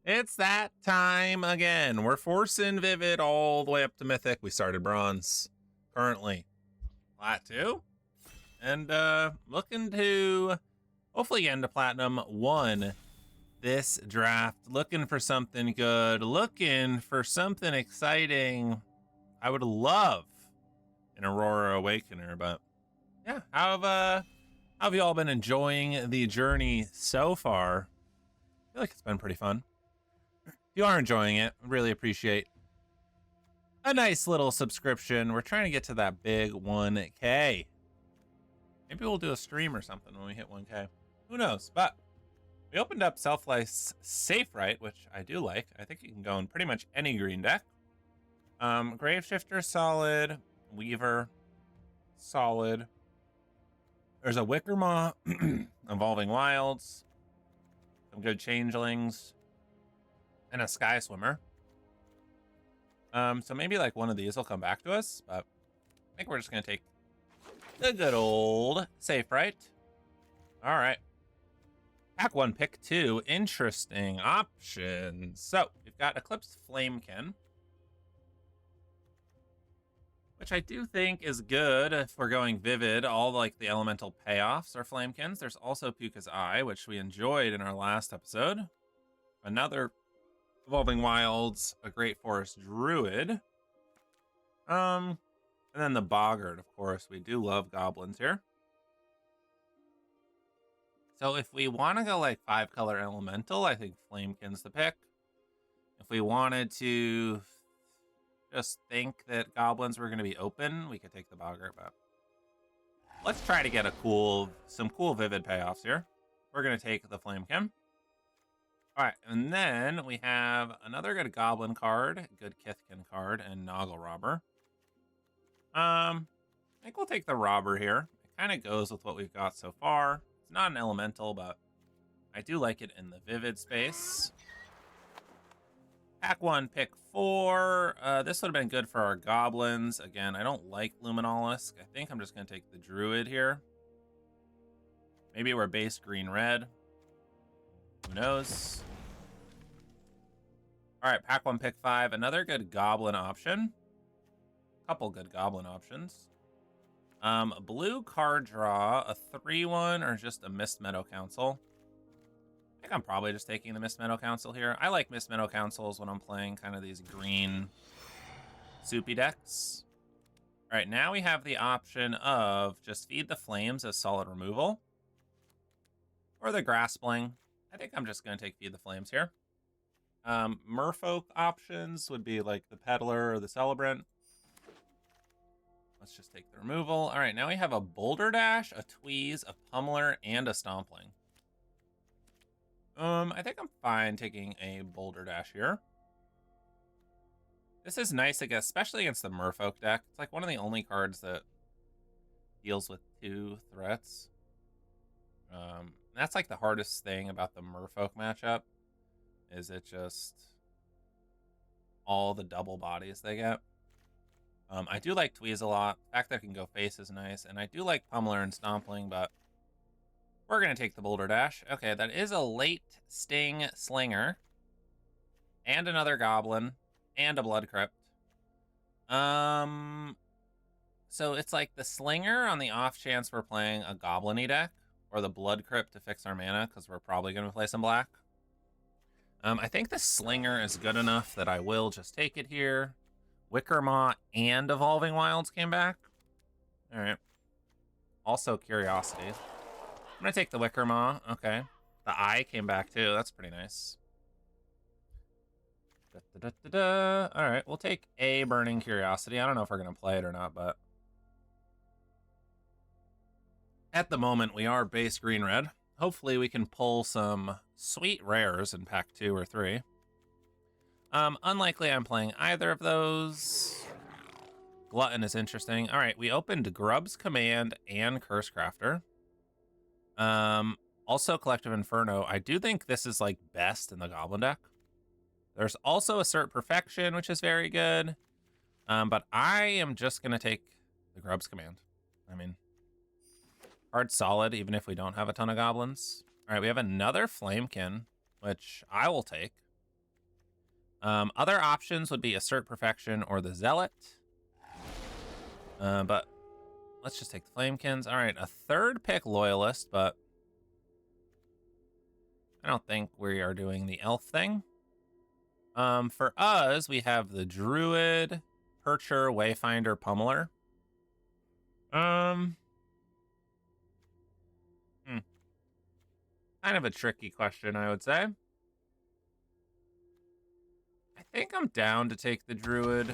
It's that time again. We're forcing Vivid all the way up to Mythic. We started Bronze. Currently, Plat 2. And looking to hopefully get into Platinum 1 this draft. Looking for something good. Looking for something exciting. I would love an Aurora Awakener, but yeah. How have you all been enjoying the journey so far? I feel like it's been pretty fun. If you are enjoying it, I really appreciate a nice little subscription. We're trying to get to that big 1K. Maybe we'll do a stream or something when we hit 1K. Who knows? But we opened up Selfless Safe Right, which I do like. I think you can go in pretty much any green deck. Graveshifter, solid. Weaver, solid. There's a Wickermaw, Evolving Wilds, some good Changelings, and a Sky Swimmer. So maybe like one of these will come back to us, but I think we're just gonna take the good old Safe Right. All right. Pack 1, pick 2. Interesting options. So we've got Eclipsed Flamekin, which I do think is good if we're going Vivid. All like the elemental payoffs are Flamekins. There's also Puka's Eye, which we enjoyed in our last episode. Another Evolving Wilds, a Great Forest Druid. And then the Boggart, of course. We do love goblins here. So if we want to go like 5-color elemental, I think Flamekin's the pick. If we wanted to just think that goblins were going to be open, we could take the Boggart, but let's try to get some cool Vivid payoffs here. We're going to take the Flamekin. All right, and then we have another good Goblin card, good Kithkin card, and Noggle Robber. I think we'll take the Robber here. It kind of goes with what we've got so far. It's not an elemental, but I do like it in the Vivid space. Pack 1, pick 4. This would have been good for our Goblins. Again, I don't like Luminolisk. I think I'm just going to take the Druid here. Maybe we're base green-red. Who knows? All right, pack 1, pick 5. Another good Goblin option. Couple good Goblin options. Blue card draw, a 3-1, or just a Mist Meadow Council. I think I'm probably just taking the Mist Meadow Council here. I like Mist Meadow Councils when I'm playing kind of these green soupy decks. All right, now we have the option of just Feed the Flames as solid removal. Or the Graspling. I think I'm just going to take Feed the Flames here. Merfolk options would be like the Peddler or the Celebrant. Let's just take the removal. All right, now we have a Boulder Dash, a Tweeze, a Pummeler, and a Stompling. I think I'm fine taking a Boulder Dash here. This is nice, I guess, especially against the Merfolk deck. It's like one of the only cards that deals with 2 threats. That's like the hardest thing about the Merfolk matchup, is it just all the double bodies they get. I do like Tweeze a lot. The fact that it can go face is nice, and I do like Pummeler and Stompling, but we're going to take the Boulder Dash. Okay, that is a late Sting Slinger, and another Goblin, and a Blood Crypt. So it's like the Slinger on the off chance we're playing a Goblin-y deck, or the Blood Crypt to fix our mana, because we're probably going to play some black. I think the Slinger is good enough that I will just take it here. Wickermaw and Evolving Wilds came back. All right. Also Curiosity. I'm going to take the Wickermaw. Okay. The Eye came back too. That's pretty nice. All right. We'll take a Burning Curiosity. I don't know if we're going to play it or not, but at the moment we are base green-red. Hopefully we can pull some sweet rares in pack 2 or 3. Unlikely I'm playing either of those. Glutton is interesting. All right, we opened Grub's Command and Cursecrafter. Also Collective Inferno. I do think this is like best in the Goblin deck. There's also Assert Perfection, which is very good. But I am just going to take the Grub's Command. I mean, card's solid, even if we don't have a ton of goblins. All right, we have another Flamekin, which I will take. Other options would be Assert Perfection or the Zealot. But let's just take the Flamekins. All right, a third pick Loyalist, but I don't think we are doing the elf thing. For us, we have the Druid, Percher, Wayfinder, Pummeler. Kind of a tricky question, I would say. I think I'm down to take the Druid.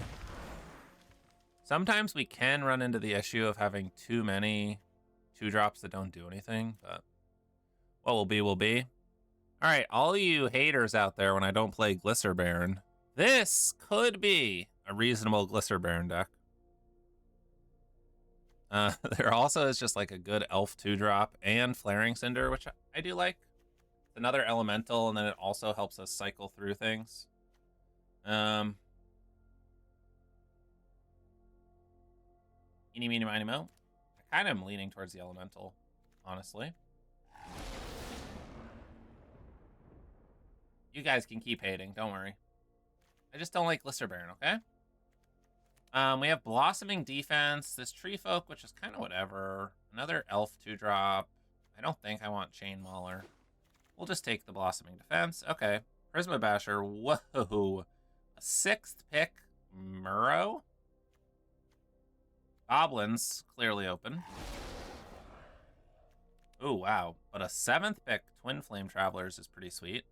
Sometimes we can run into the issue of having too many 2-drops that don't do anything, but what will be will be. All right, all you haters out there when I don't play Glisser Baron, this could be a reasonable Glisser Baron deck. There also is just like a good Elf 2-drop and Flaring Cinder, which I do like. It's another elemental, and then it also helps us cycle through things. Eeny, meeny, miny, mo. I kind of am leaning towards the elemental, honestly. You guys can keep hating, don't worry. I just don't like Glisser Baron, okay? We have Blossoming Defense, this Tree Folk, which is kind of whatever. Another Elf 2-drop. I don't think I want Chain Mauler. We'll just take the Blossoming Defense. Okay. Prisma Basher. Whoa. A 6th pick Murrow. Goblins, clearly open. Oh, wow. But a 7th pick Twin Flame Travelers is pretty sweet.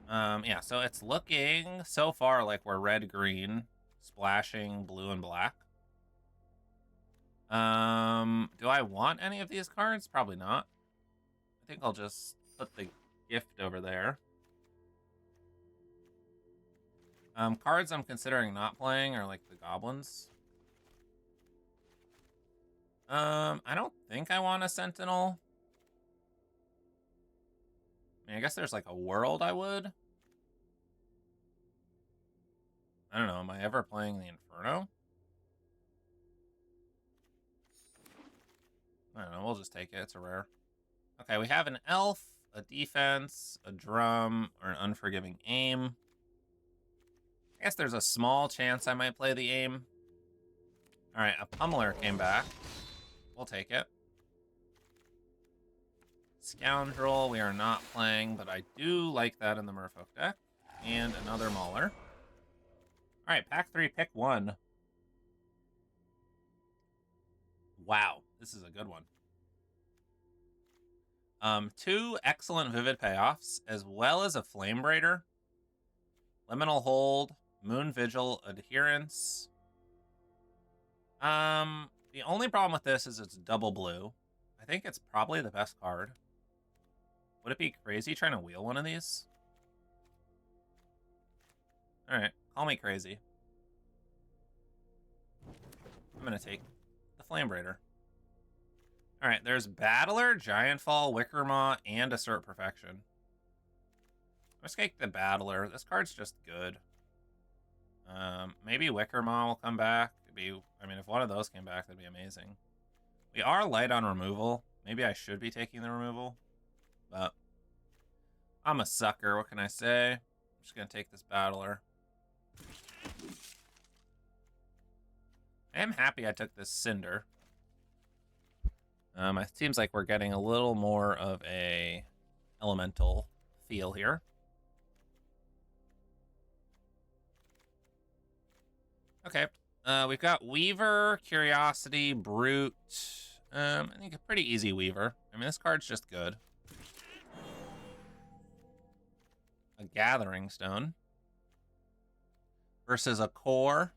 Yeah, so it's looking so far like we're red-green, splashing blue and black. Do I want any of these cards? Probably not. I think I'll just put the gift over there. Cards I'm considering not playing are like the goblins. I don't think I want a Sentinel. I mean, I guess there's like a world I would. I don't know. Am I ever playing the Inferno? I don't know. We'll just take it. It's a rare. Okay, we have an elf, a defense, a drum, or an unforgiving aim. I guess there's a small chance I might play the aim. All right, a pummeler came back. We'll take it. Scoundrel, we are not playing, but I do like that in the Merfolk deck. And another Mauler. All right, pack 3, pick 1. Wow, this is a good one. 2 excellent Vivid Payoffs, as well as a Flame Braider. Liminal Hold, Moon Vigil, Adherence. The only problem with this is it's double blue. I think it's probably the best card. Would it be crazy trying to wheel one of these? Alright, call me crazy. I'm gonna take the Flame Braider. Alright, there's Battler, Giantfall, Wickermaw, and Assert Perfection. Let's take the Battler. This card's just good. Maybe Wickermaw will come back. I mean, if one of those came back, that'd be amazing. We are light on removal. Maybe I should be taking the removal. But I'm a sucker. What can I say? I'm just going to take this Battler. I am happy I took this Cinder. It seems like we're getting a little more of a elemental feel here. Okay. We've got Weaver, Curiosity, Brute. I think a pretty easy Weaver. I mean, this card's just good. A Gathering Stone. Versus a Core.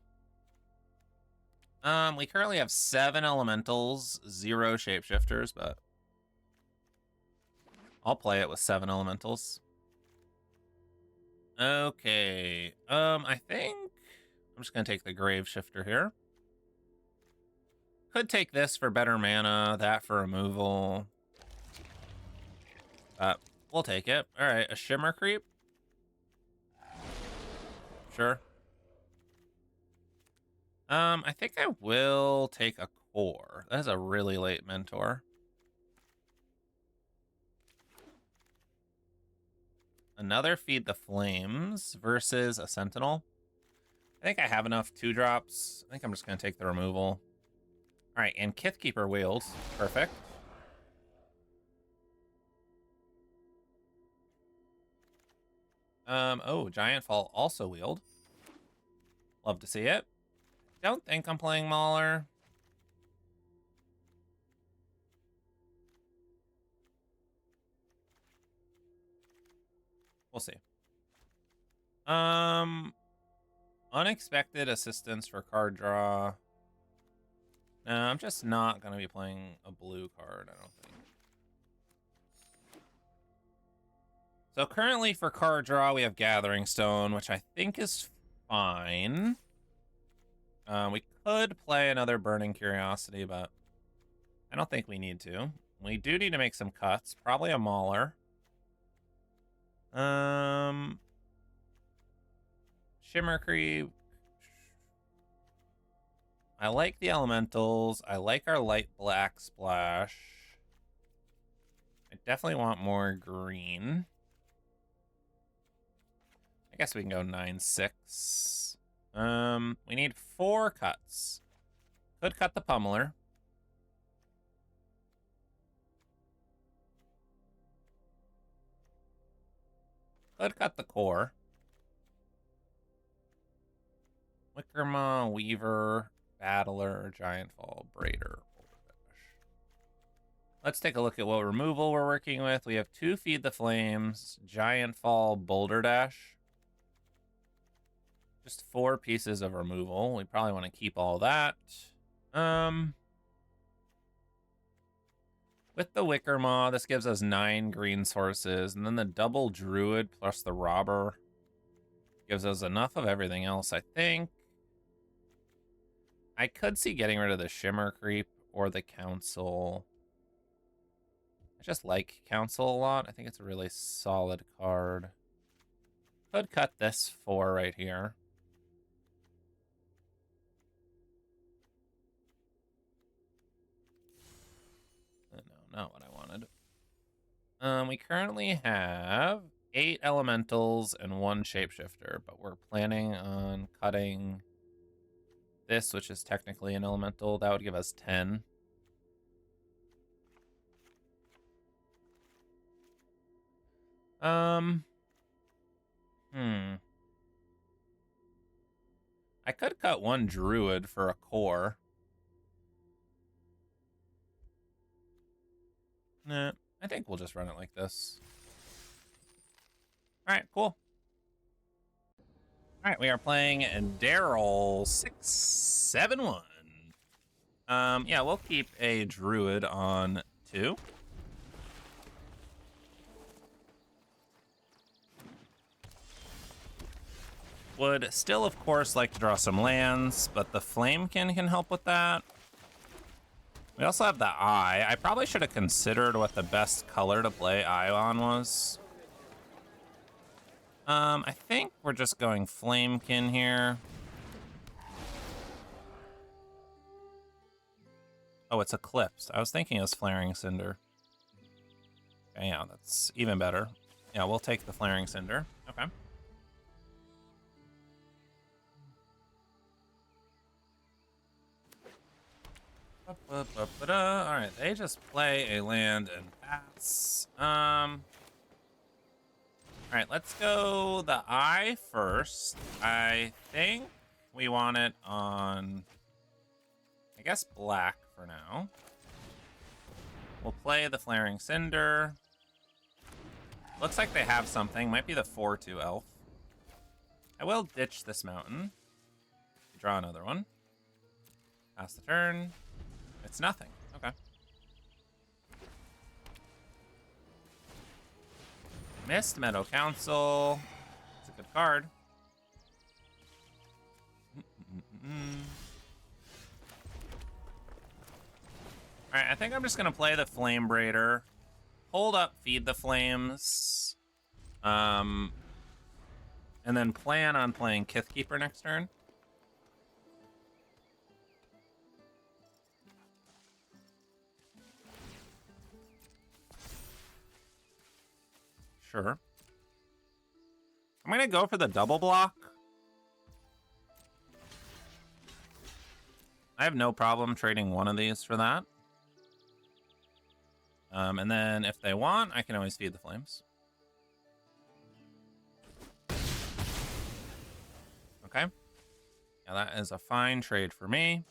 We currently have 7 Elementals, 0 Shapeshifters, but I'll play it with 7 Elementals. Okay. I think I'm just going to take the Grave Shifter here. Could take this for better mana, that for removal. We'll take it. All right, a Shimmer Creep. Sure. I think I will take a Core. That is a really late Mentor. another Feed the Flames versus a Sentinel. I think I have enough 2-drops. I think I'm just going to take the removal. All right, and Kithkeeper wheels. Perfect. Oh, Giant Fall also wheeled. Love to see it. Don't think I'm playing Mauler. We'll see. Unexpected assistance for card draw. No, I'm just not going to be playing a blue card, I don't think. So currently for card draw, we have Gathering Stone, which I think is fine. We could play another Burning Curiosity, but I don't think we need to. We do need to make some cuts. Probably a Mauler. Shimmer Creep. I like the elementals. I like our light black splash. I definitely want more green. I guess we can go 9/6. We need 4 cuts. Could cut the Pummeler. Could cut the core. Wickermaw, Weaver, Battler, Giant Fall, Braider. Let's take a look at what removal we're working with. We have 2 Feed the Flames, Giant Fall, Boulder Dash. Just 4 pieces of removal. We probably want to keep all that. With the Wickermaw, this gives us 9 green sources, and then the double Druid plus the Robber gives us enough of everything else, I think. I could see getting rid of the Shimmer Creep or the Council. I just like Council a lot. I think it's a really solid card. Could cut this 4 right here. No, not what I wanted. We currently have 8 elementals and 1 shapeshifter, but we're planning on cutting this, which is technically an elemental. That would give us 10. I could cut 1 druid for a core. Nah, I think we'll just run it like this. All right, cool. All right, we are playing Daryl 671. Yeah, we'll keep a druid on 2. Would still, of course, like to draw some lands, but the Flamekin can help with that. We also have the Eye. I probably should have considered what the best color to play Eye on was. I think we're just going Flamekin here. Oh, it's Eclipsed. I was thinking it was Flaring Cinder. Okay, yeah, that's even better. Yeah, we'll take the Flaring Cinder. Okay. Alright, they just play a land and pass. Alright, let's go the Eye first. I think we want it on, I guess, black for now. We'll play the Flaring Cinder. Looks like they have something. Might be the 4/2 elf. I will ditch this mountain. Draw another one. Pass the turn. It's nothing. Okay. Mist Meadow Council. It's a good card. Alright, I think I'm just gonna play the Flame Braider. Hold up, Feed the Flames. And then plan on playing Kithkeeper next turn. Sure. I'm gonna go for the double block. I have no problem trading one of these for that. And then if they want, I can always feed the flames. Okay. Yeah, that is a fine trade for me.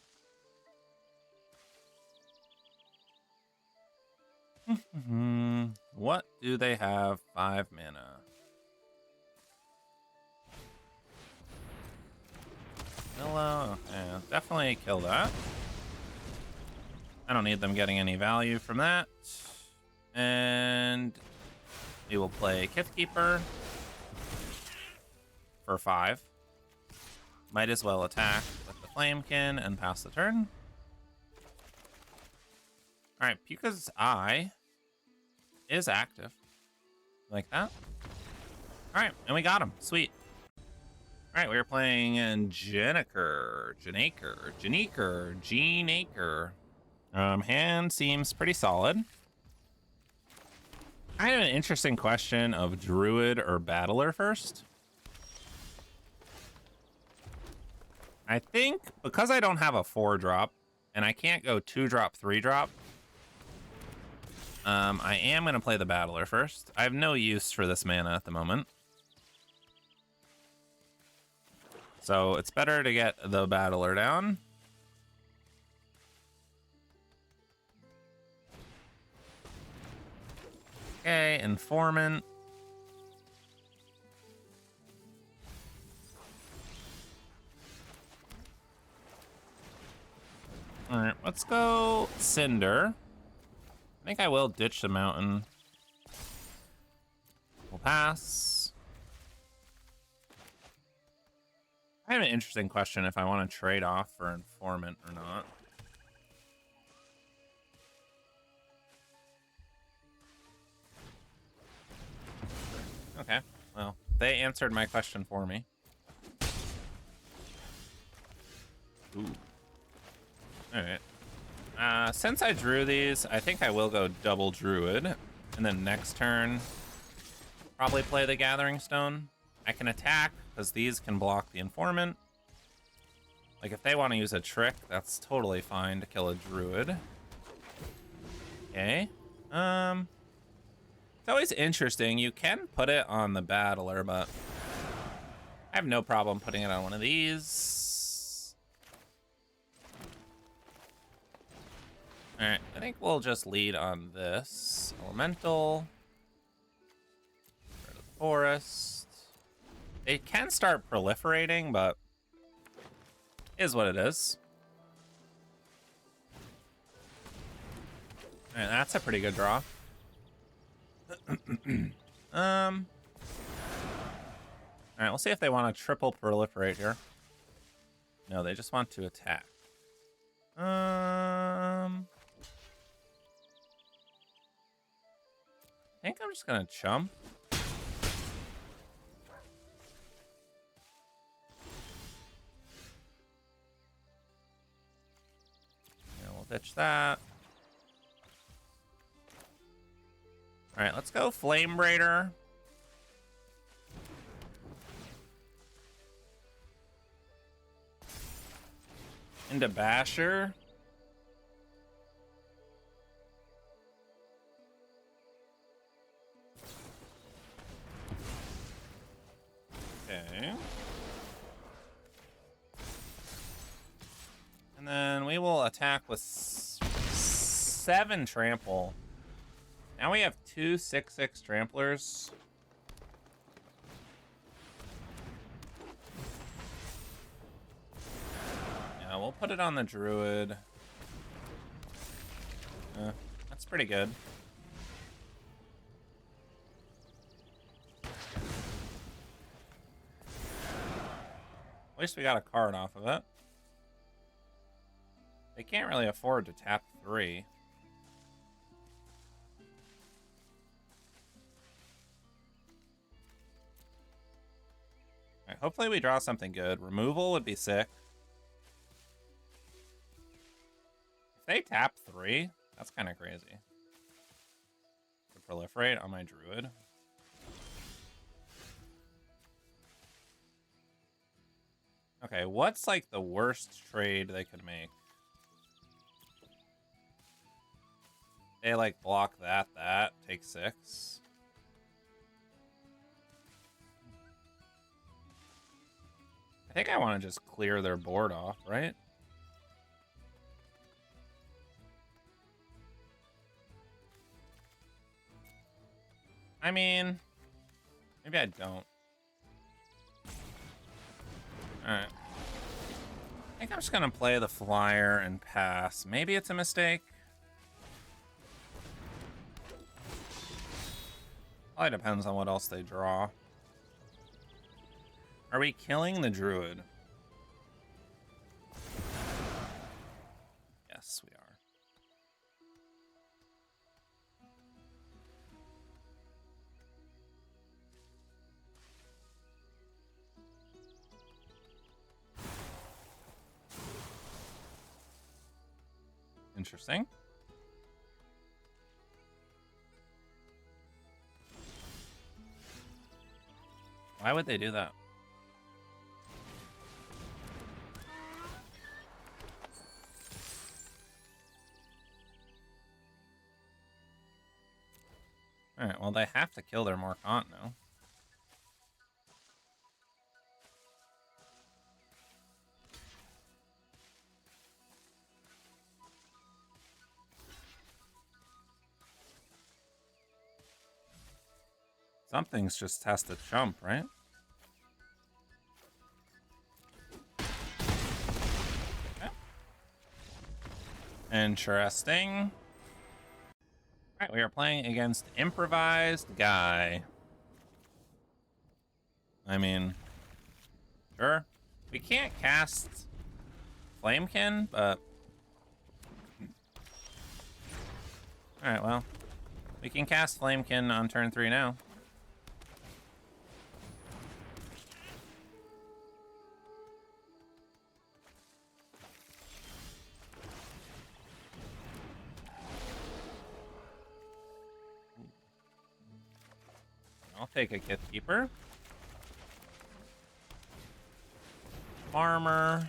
What do they have? 5 mana. Hello. Yeah, definitely kill that. I don't need them getting any value from that. And we will play Kithkeeper for 5. Might as well attack with the Flamekin and pass the turn. All right, Puka's Eye is active. Like that. All right, and we got him. Sweet. All right, we were playing Jenaker. Hand seems pretty solid. I have an interesting question of Druid or Battler first. I think because I don't have a 4-drop and I can't go 2-drop, 3-drop, I am going to play the Battler first. I have no use for this mana at the moment. So it's better to get the Battler down. Okay, Informant. All right, let's go Cinder. I think I will ditch the mountain. We'll pass. I have an interesting question if I want to trade off for Informant or not. Okay, well, they answered my question for me. Ooh. All right. Since I drew these, I think I will go double Druid. And then next turn, probably play the Gathering Stone. I can attack, because these can block the Informant. Like, if they want to use a trick, that's totally fine to kill a Druid. Okay. It's always interesting. You can put it on the Battler, but I have no problem putting it on one of these. All right, I think we'll just lead on this. Elemental. Rid of the forest. They can start proliferating, but is what it is. All right, that's a pretty good draw. All right, we'll see if they want to triple proliferate here. No, they just want to attack. I think I'm just gonna chump. Yeah, we'll ditch that. All right, let's go Flame Braider. Into Basher. Okay. And then we will attack with 7 trample. Now we have 2 6/6 tramplers. Yeah, we'll put it on the Druid. That's pretty good. At least we got a card off of it. They can't really afford to tap 3. All right, hopefully we draw something good. Removal would be sick. If they tap 3, that's kind of crazy. To proliferate on my Druid. Okay, what's like the worst trade they could make? They like block that, take 6. I think I want to just clear their board off, right? I mean, maybe I don't. Alright. I think I'm just gonna play the flyer and pass. Maybe it's a mistake. Probably depends on what else they draw. Are we killing the druid? Yes, we are. Interesting. Why would they do that? Alright, well, they have to kill their Morcant now. Something's just has to jump, right? Okay. Interesting. Alright, we are playing against Improvised Guy. I mean, sure. We can't cast Flamekin, but... Alright, well. We can cast Flamekin on turn 3 now. I'll take a Kith Keeper. Farmer.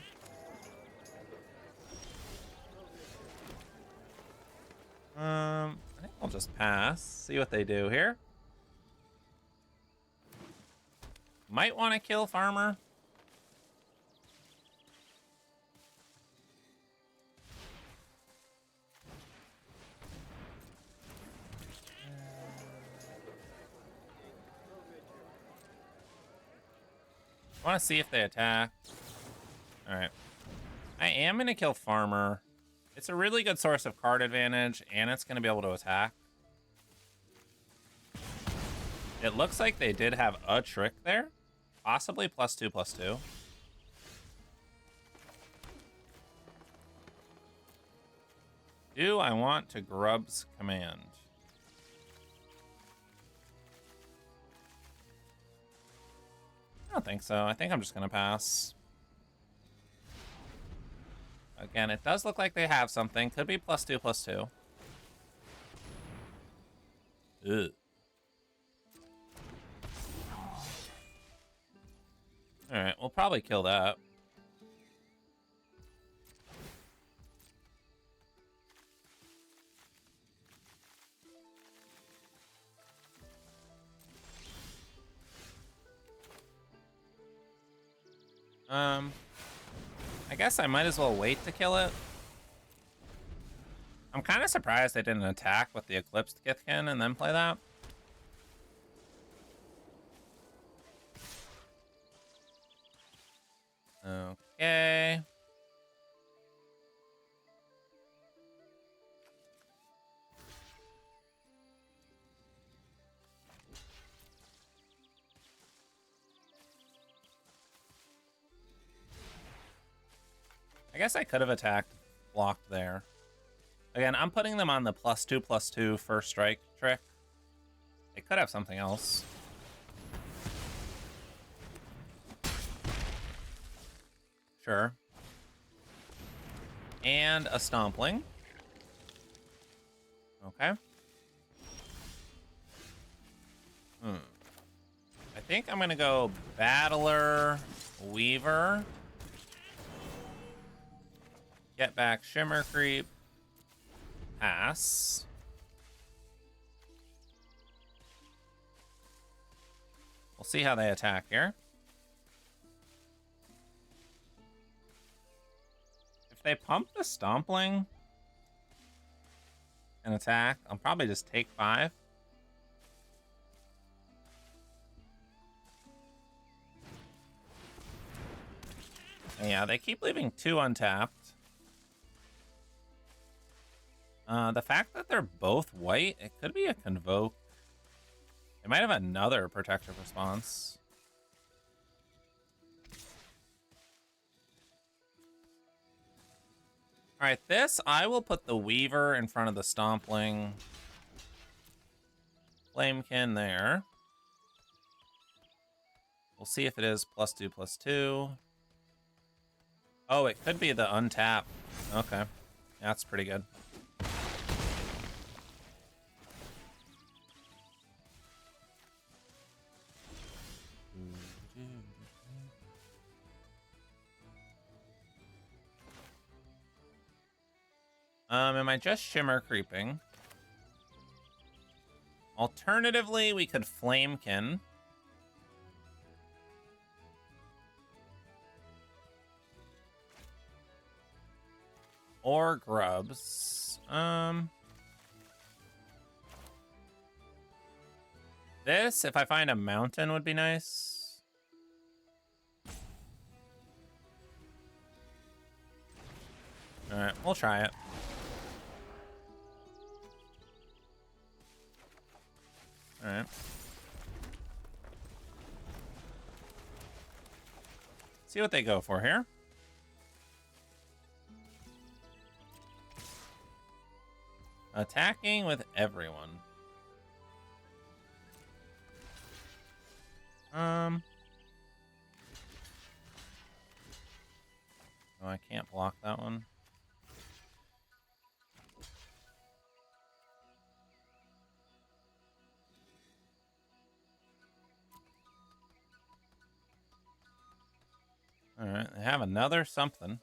I think I'll just pass. See what they do here. Might want to kill Farmer. I want to see if they attack. Alright. I am going to kill Farmer. It's a really good source of card advantage, and it's going to be able to attack. It looks like they did have a trick there. Possibly +2/+2. Do I want to Grub's Command? I don't think so. I think I'm just going to pass. Again, it does look like they have something. Could be +2/+2. Ugh. Alright, we'll probably kill that. I guess I might as well wait to kill it. I'm kind of surprised they didn't attack with the Eclipsed Kithkin and then play that. Okay. I guess I could have attacked, blocked there. Again, I'm putting them on the +2/+2 first strike trick. They could have something else. Sure. And a Stompling. Okay. I think I'm gonna go Battler, Weaver, Get back Shimmer Creep. Pass. We'll see how they attack here. If they pump the Stompling and attack, I'll probably just take 5. And yeah, they keep leaving 2 untapped. The fact that they're both white, it could be a Convoke. They might have another protective response. All right, this, I will put the Weaver in front of the Stompling. Flamekin there. We'll see if it is +2/+2. Oh, it could be the untap. Okay, that's pretty good. Am I just Shimmer Creeping? Alternatively, we could Flamekin. Or Grubs. This, if I find a mountain, would be nice. Alright, we'll try it. Alright. See what they go for here. Attacking with everyone. Oh, I can't block that one. All right, they have another something.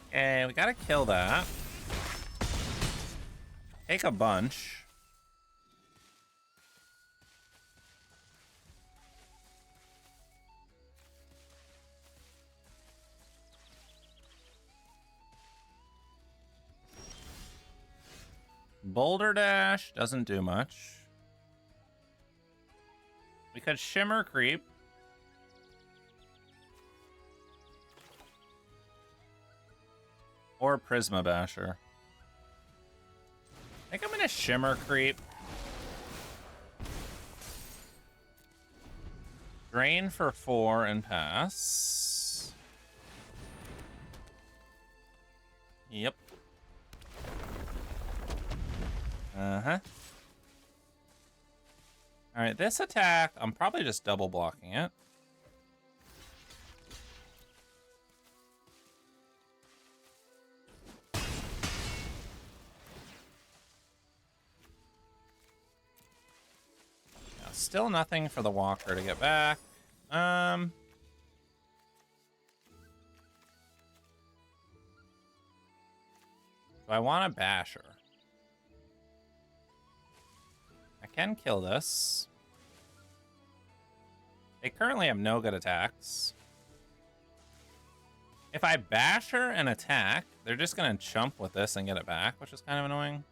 Okay, we gotta kill that. Take a bunch. Boulder Dash doesn't do much. We could Shimmer Creep. Or Prisma Basher. I think I'm gonna Shimmer Creep. Drain for 4 and pass. Yep. Uh-huh. Alright, this attack, I'm probably just double blocking it. Yeah, still nothing for the walker to get back. Do I want a Basher? I can kill this. They currently have no good attacks. If I Basher and attack, they're just gonna chump with this and get it back, which is kind of annoying.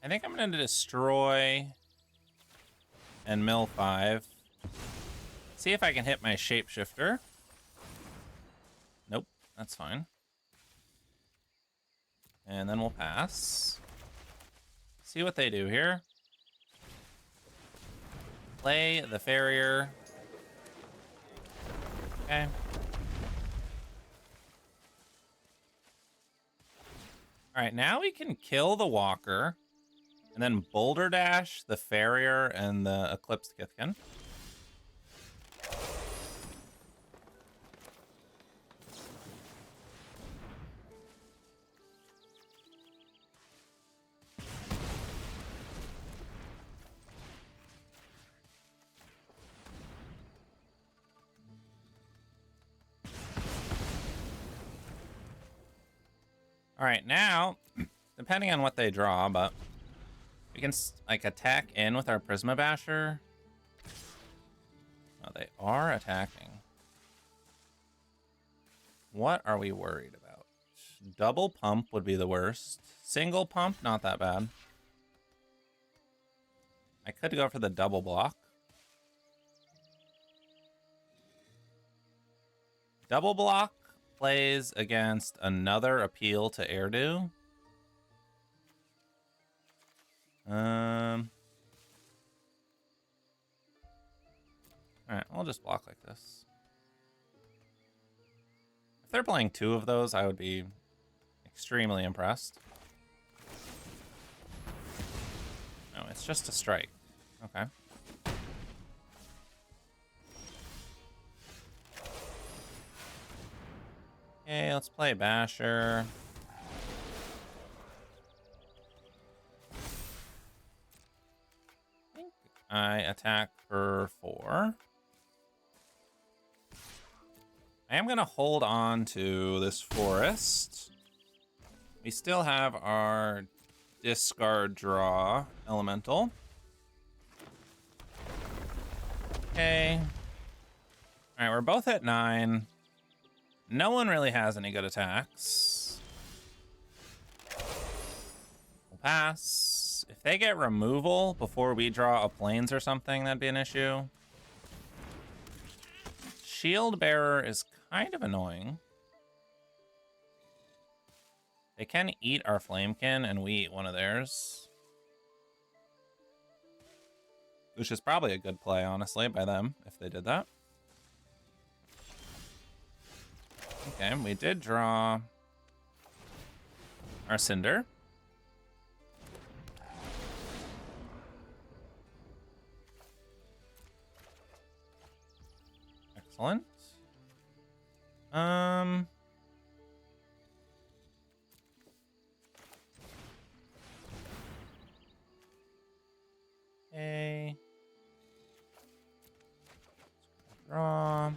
I think I'm going to destroy and mill 5. See if I can hit my shapeshifter. Nope, that's fine. And then we'll pass. See what they do here. Play the Farrier. Okay. All right, now we can kill the Walker, and then Boulder Dash, the Farrier, and the Eclipsed Kithkin. All right, now, depending on what they draw, but we can like attack in with our Prisma Basher. Oh, they are attacking. What are we worried about? Double pump would be the worst. Single pump, not that bad. I could go for the double block. Double block plays against another appeal to Erdu. Alright, I'll just block like this. If they're playing 2 of those, I would be extremely impressed. No, it's just a strike. Okay. Okay, let's play Basher. I think I attack for 4. I am going to hold on to this forest. We still have our discard draw elemental. Okay. All right, we're both at 9. No one really has any good attacks. We'll pass. If they get removal before we draw a plains or something, that'd be an issue. Shield Bearer is kind of annoying. They can eat our Flamekin, and we eat one of theirs. Which is probably a good play, honestly, by them, if they did that. Okay, we did draw our Cinder. Excellent. Okay. Draw.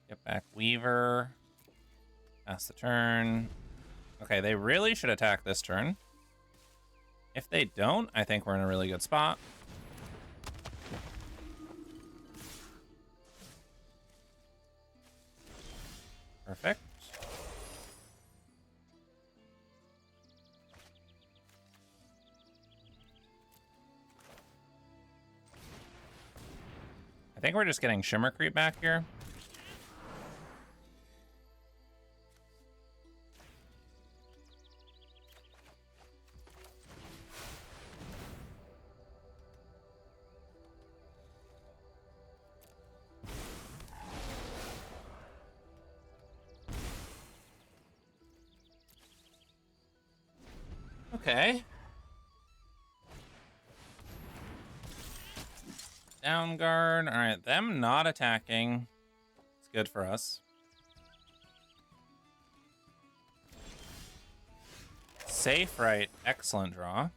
Get back Weaver. Pass the turn. Okay, they really should attack this turn. If they don't, I think we're in a really good spot. Perfect. I think we're just getting Shimmer Creep back here. Okay. Down guard. All right, them not attacking. It's good for us. Safe right. Excellent draw.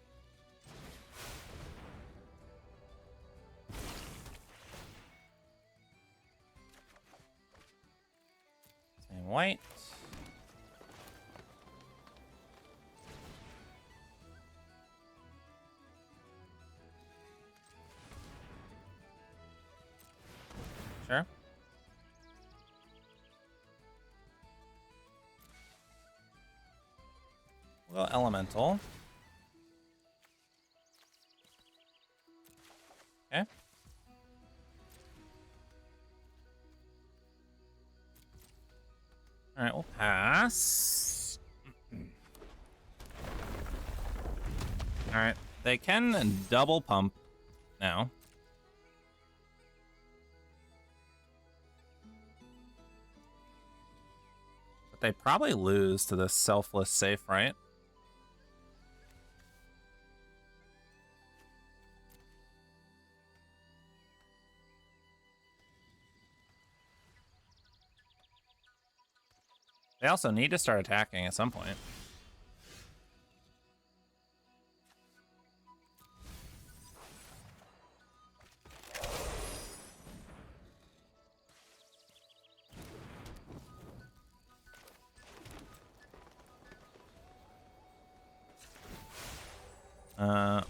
Same white. Sure. We'll go elemental. Okay. All right, we'll pass. All right, they can double pump now. But they probably lose to this selfless safe, right? They also need to start attacking at some point.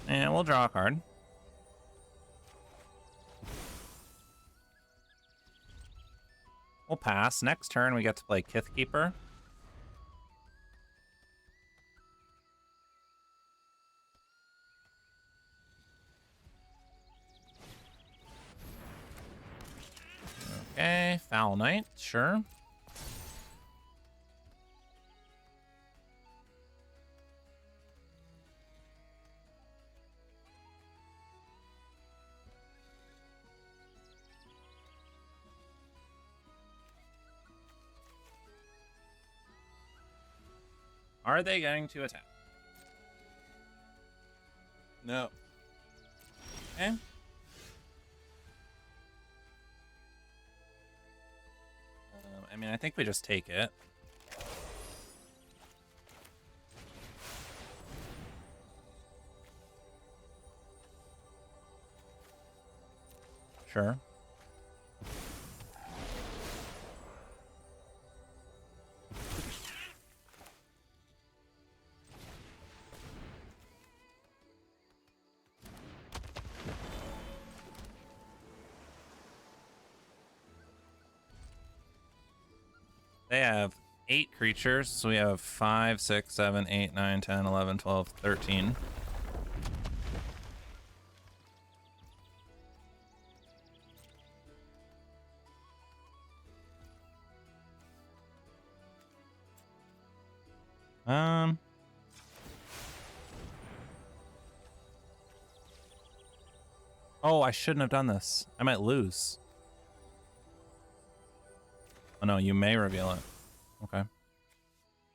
And we'll draw a card. We'll pass. Next turn, we get to play Kithkeeper. Okay, Foul Knight, sure. Are they going to attack? No. Okay. I mean, I think we just take it. Sure. They have 8 creatures, so we have 5, 6, 7, 8, 9, 10, 11, 12, 13. Oh, I shouldn't have done this. I might lose. Oh no, you may reveal it. Okay.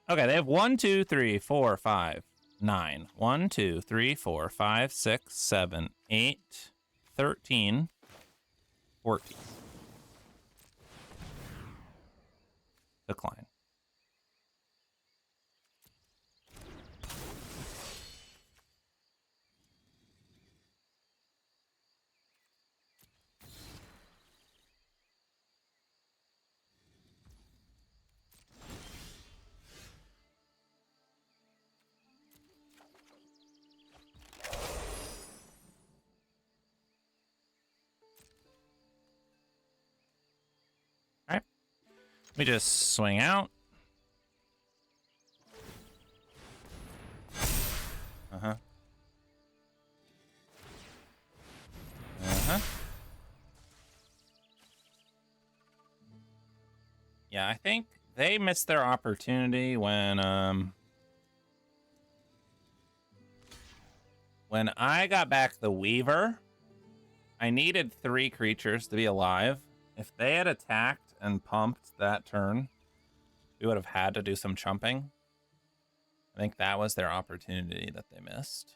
Okay, they have 1, 2, 3, 4, 5, 9. 1, 2, 3, 4, 5, 6, 7, 8, 13, 14. Decline. All right. We just swing out. Uh-huh. Uh-huh. Yeah, I think they missed their opportunity when I got back the Weaver, I needed 3 creatures to be alive. If they had attacked and pumped that turn, we would have had to do some chumping. I think that was their opportunity that they missed.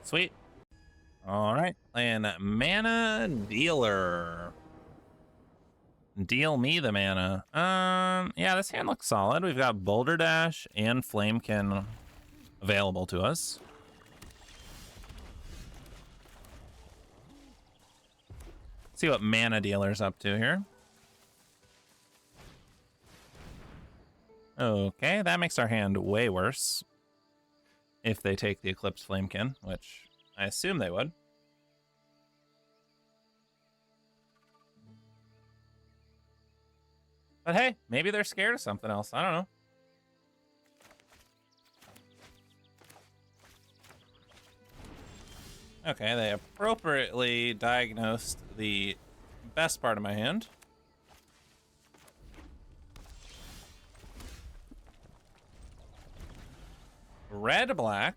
Sweet. All right, playing Mana Dealer. Deal me the mana. Yeah, this hand looks solid. We've got Boulder Dash and Flamekin available to us. See what Mana Dealer's up to here. Okay, that makes our hand way worse. If they take the Eclipsed Flamekin, which I assume they would. But hey, maybe they're scared of something else. I don't know. Okay, they appropriately diagnosed the best part of my hand. Red, black.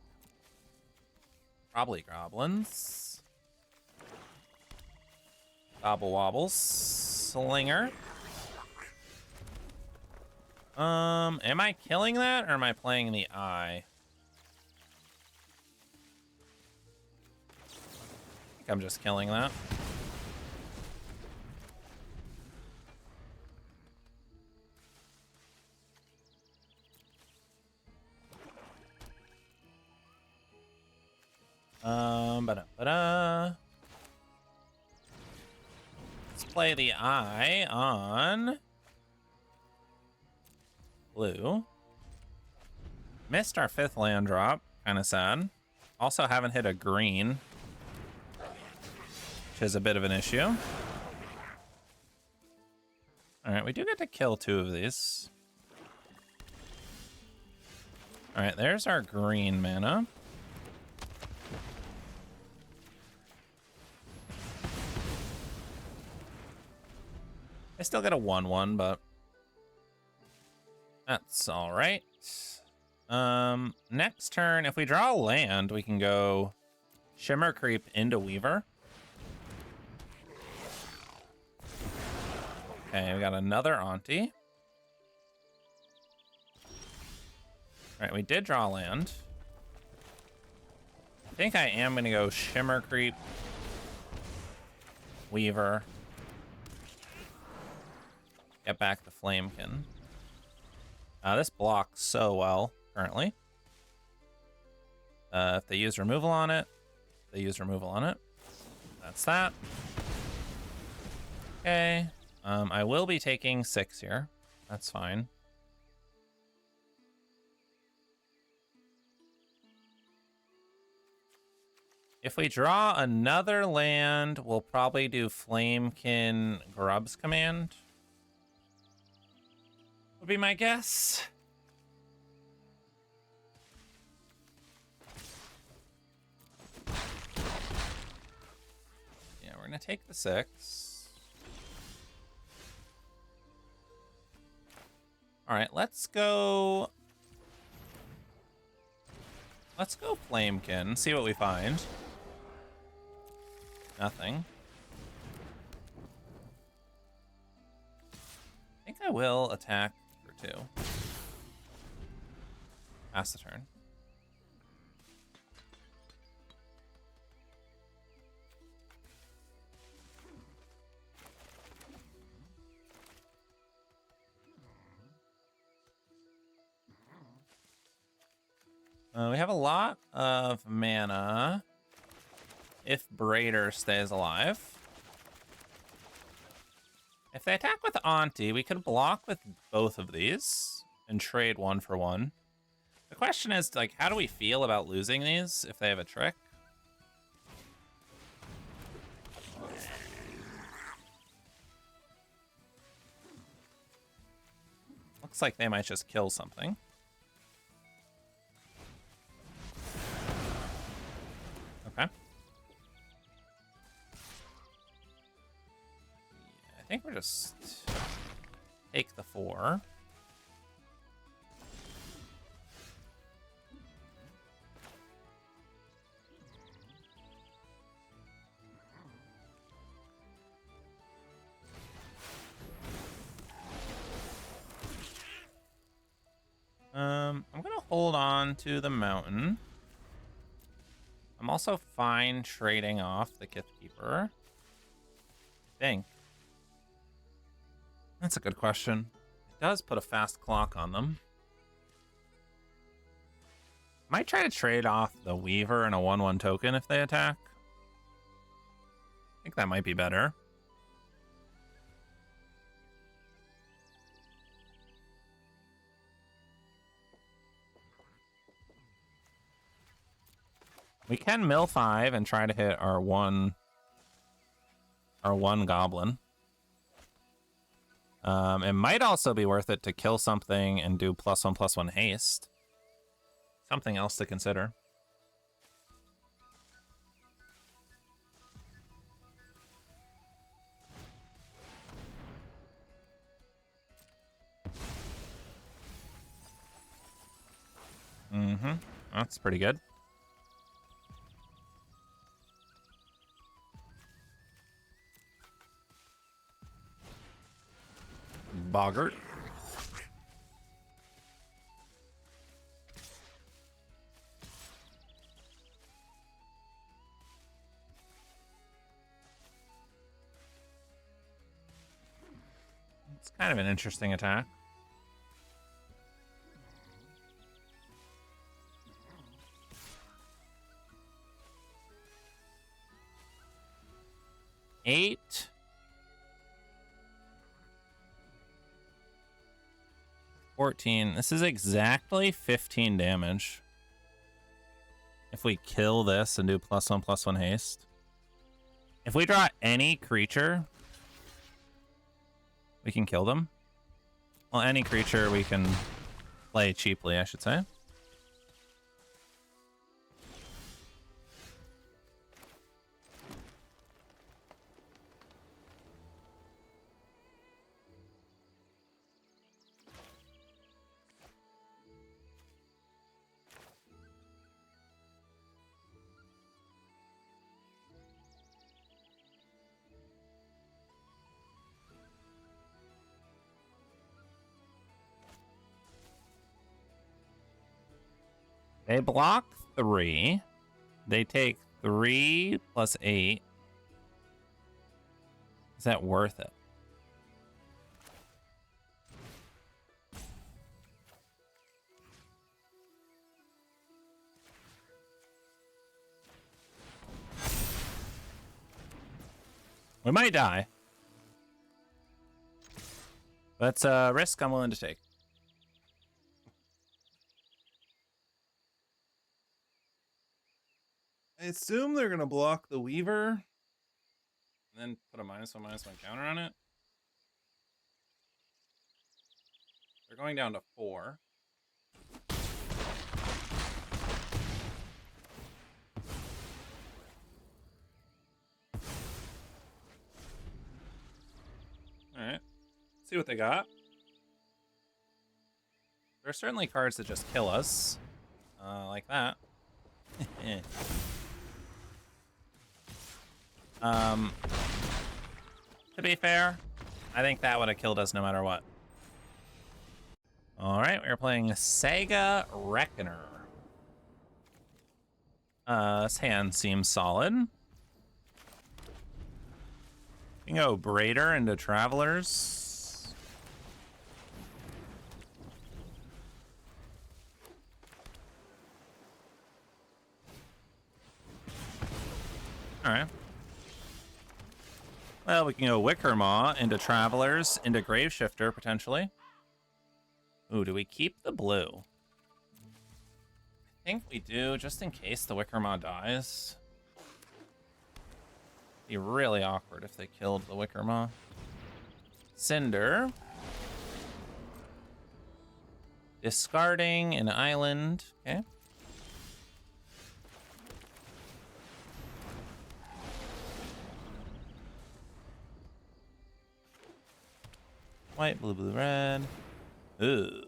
Probably goblins. Gobble wobbles. Slinger. Am I killing that or am I playing the eye? I think I'm just killing that. Let's play the eye on blue. Missed our 5th land drop. Kind of sad. Also haven't hit a green, which is a bit of an issue. All right, we do get to kill 2 of these. All right, there's our green mana. I still get a 1/1, but that's all right. Next turn, if we draw a land, we can go Shimmer Creep into Weaver. Okay, we got another Auntie. All right, we did draw a land. I think I am gonna go Shimmer Creep, Weaver. Get back the Flamekin. This blocks so well currently. If they use removal on it, they use removal on it. That's that. Okay. I will be taking 6 here. That's fine. If we draw another land, we'll probably do Flamekin Grub's Command. Would be my guess. Yeah, we're gonna take the 6. All right, let's go. Let's go Flamekin, see what we find. Nothing. I think I will attack for 2. Pass the turn. We have a lot of mana if Braider stays alive. If they attack with Auntie, we could block with both of these and trade 1 for 1. The question is, like, how do we feel about losing these if they have a trick? Looks like they might just kill something. Okay. I think we're just take the 4. I'm gonna hold on to the mountain. I'm also fine trading off the Kith Keeper. I think. That's a good question. It does put a fast clock on them. Might try to trade off the Weaver and a 1/1 token if they attack. I think that might be better. We can mill 5 and try to hit our one goblin. It might also be worth it to kill something and do +1/+1 haste. Something else to consider. That's pretty good. Boggart. It's kind of an interesting attack. Eight. 14. This is exactly 15 damage. If we kill this and do +1/+1 haste. If we draw any creature, we can kill them. Well, any creature we can play cheaply, I should say. They block 3. They take 3 + 8. Is that worth it? We might die. That's a risk I'm willing to take. I assume they're going to block the Weaver and then put a -1/-1 counter on it. They're going down to 4. All right. See what they got. There are certainly cards that just kill us. Like that. To be fair, I think that would have killed us no matter what. All right, we're playing Saga Reckoner. This hand seems solid. You can go Braider into Travelers. All right. Well, we can go Wickermaw into Travelers, into Graveshifter, potentially. Ooh, do we keep the blue? I think we do, just in case the Wickermaw dies. Be really awkward if they killed the Wickermaw. Cinder. Discarding an island. Okay. White, blue, blue, red. Ooh.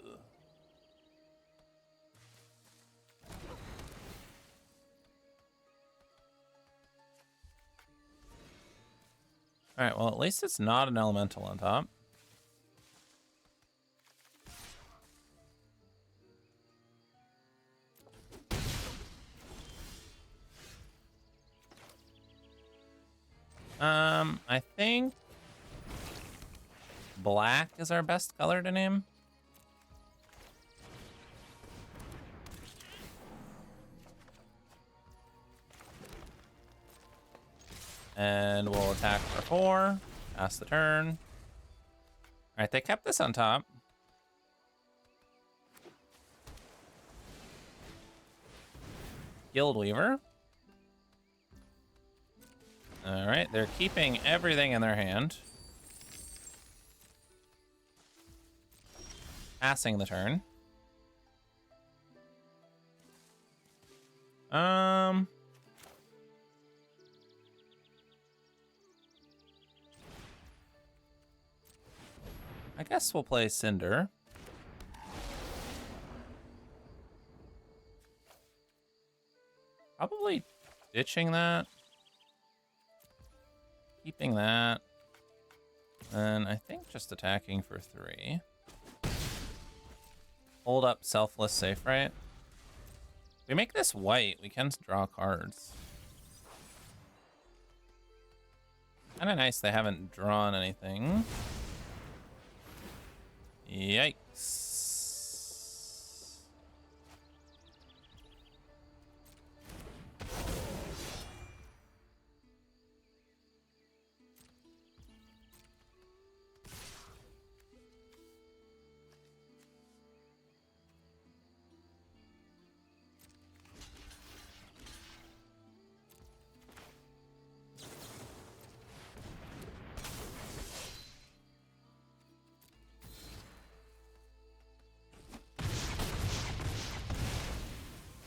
All right, well, at least it's not an elemental on top. I think black is our best color to name. And we'll attack for 4. Pass the turn. All right, they kept this on top. Guild Weaver. All right, they're keeping everything in their hand. Passing the turn. I guess we'll play Cinder. Probably ditching that. Keeping that. And I think just attacking for 3. Hold up selfless safe, right? If we make this white, we can draw cards. Kinda nice they haven't drawn anything. Yikes.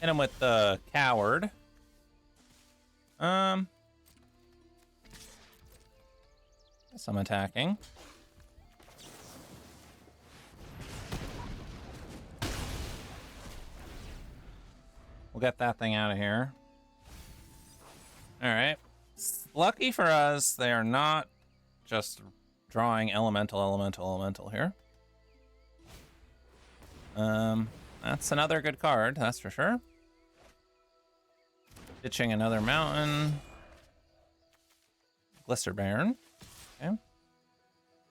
Hit him with the coward. Guess I'm attacking. We'll get that thing out of here. All right. Lucky for us, they are not just drawing elemental here. That's another good card, that's for sure. Ditching another mountain. Glister Baron. Okay.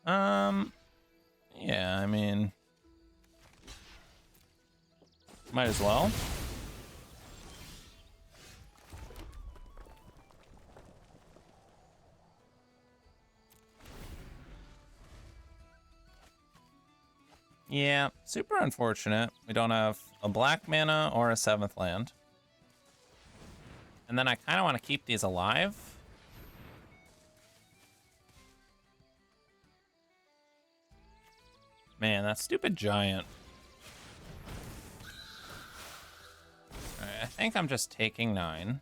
Yeah, I mean, might as well. Yeah, super unfortunate. We don't have a black mana or a 7th land. And then I kind of want to keep these alive. Man, that stupid giant. All right, I think I'm just taking 9.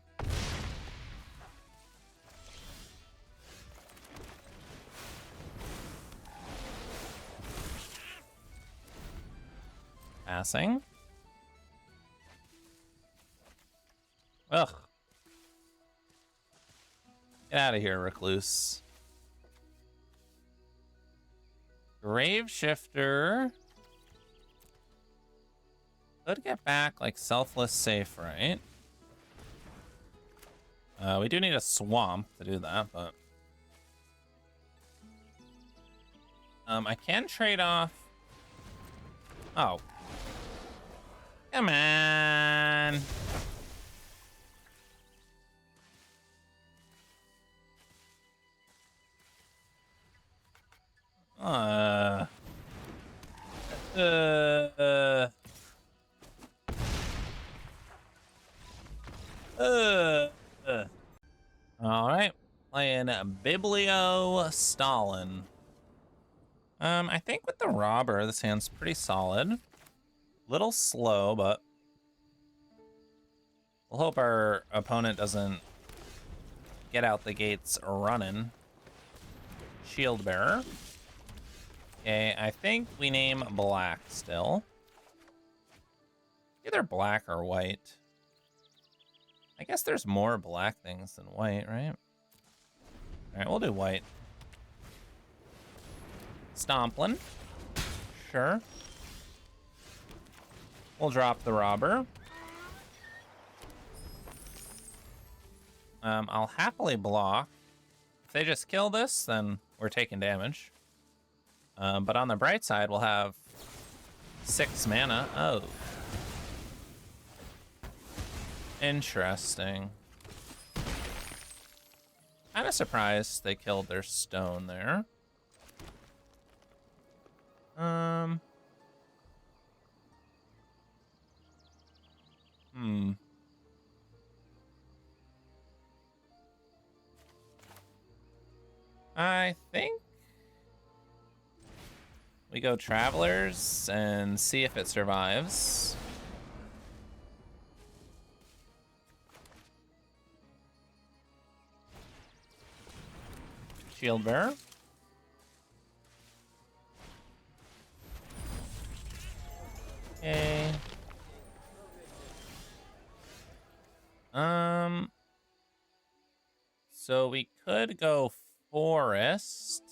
Passing. Ugh. Get out of here, Recluse. Grave Shifter. Could get back like selfless safe, right? We do need a swamp to do that, but I can trade off. Oh. Come on. All right, playing Biblio Stalin. I think with the robber, this hand's pretty solid. Little slow, but we'll hope our opponent doesn't get out the gates running. Shield Bearer. Okay, I think we name black still. Either black or white. I guess there's more black things than white, right? All right, we'll do white. Stomplin. Sure. We'll drop the robber. I'll happily block If they just kill this, then we're taking damage. But on the bright side, we'll have 6 mana. Oh. Interesting. Kind of surprised they killed their stone there. I think we go Travelers and see if it survives. Shield Bearer. Okay. So we could go Forest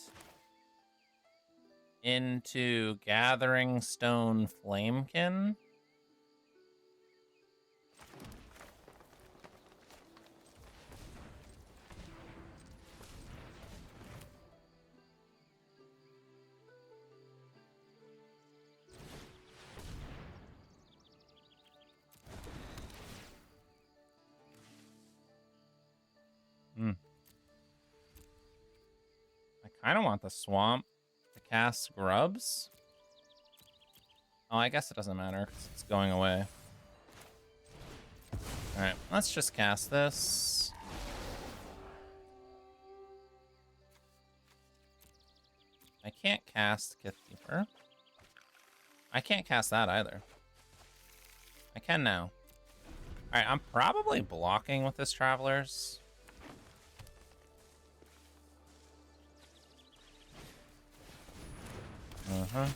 into Gathering Stone Flamekin. I kind of want the Swamp to cast Grubs. Oh, I guess it doesn't matter because it's going away. All right, let's just cast this. I can't cast Kithkeeper. I can't cast that either. I can now. All right, I'm probably blocking with this Travelers. I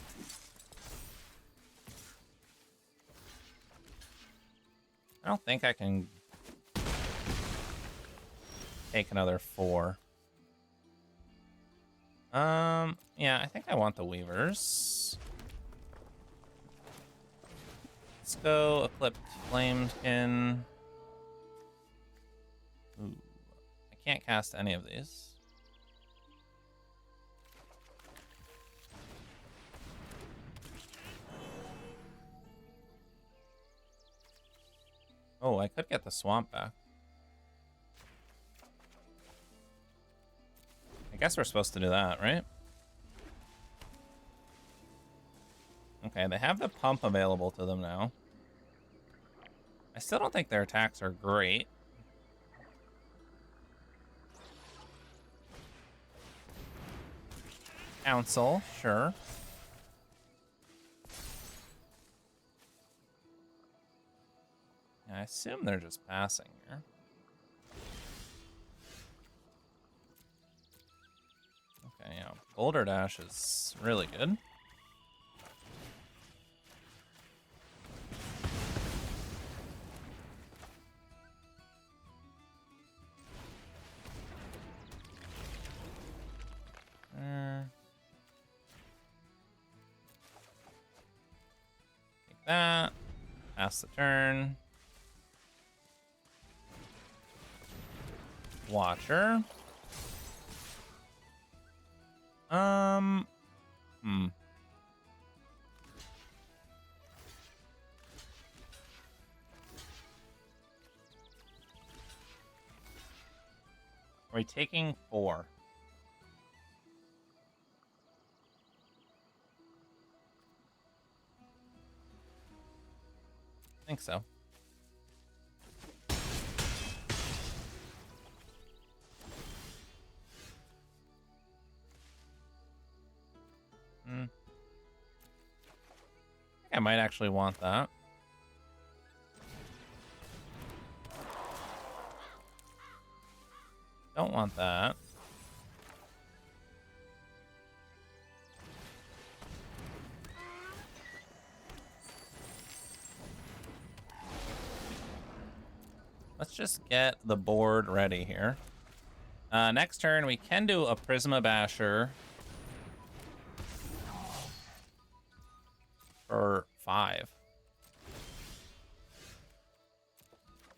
don't think I can take another 4. Yeah, I think I want the Weavers. Let's go Eclipsed Flameskin. Ooh, I can't cast any of these. Oh, I could get the Swamp back. I guess we're supposed to do that, right? Okay, they have the Pump available to them now. I still don't think their attacks are great. Council, sure. I assume they're just passing here. Okay, yeah. Boulder Dash is really good. Take that. Pass the turn. Watcher. Are we taking 4? I think so. I think I might actually want that. Don't want that. Let's just get the board ready here. Next turn, we can do a Prisma Basher for 5.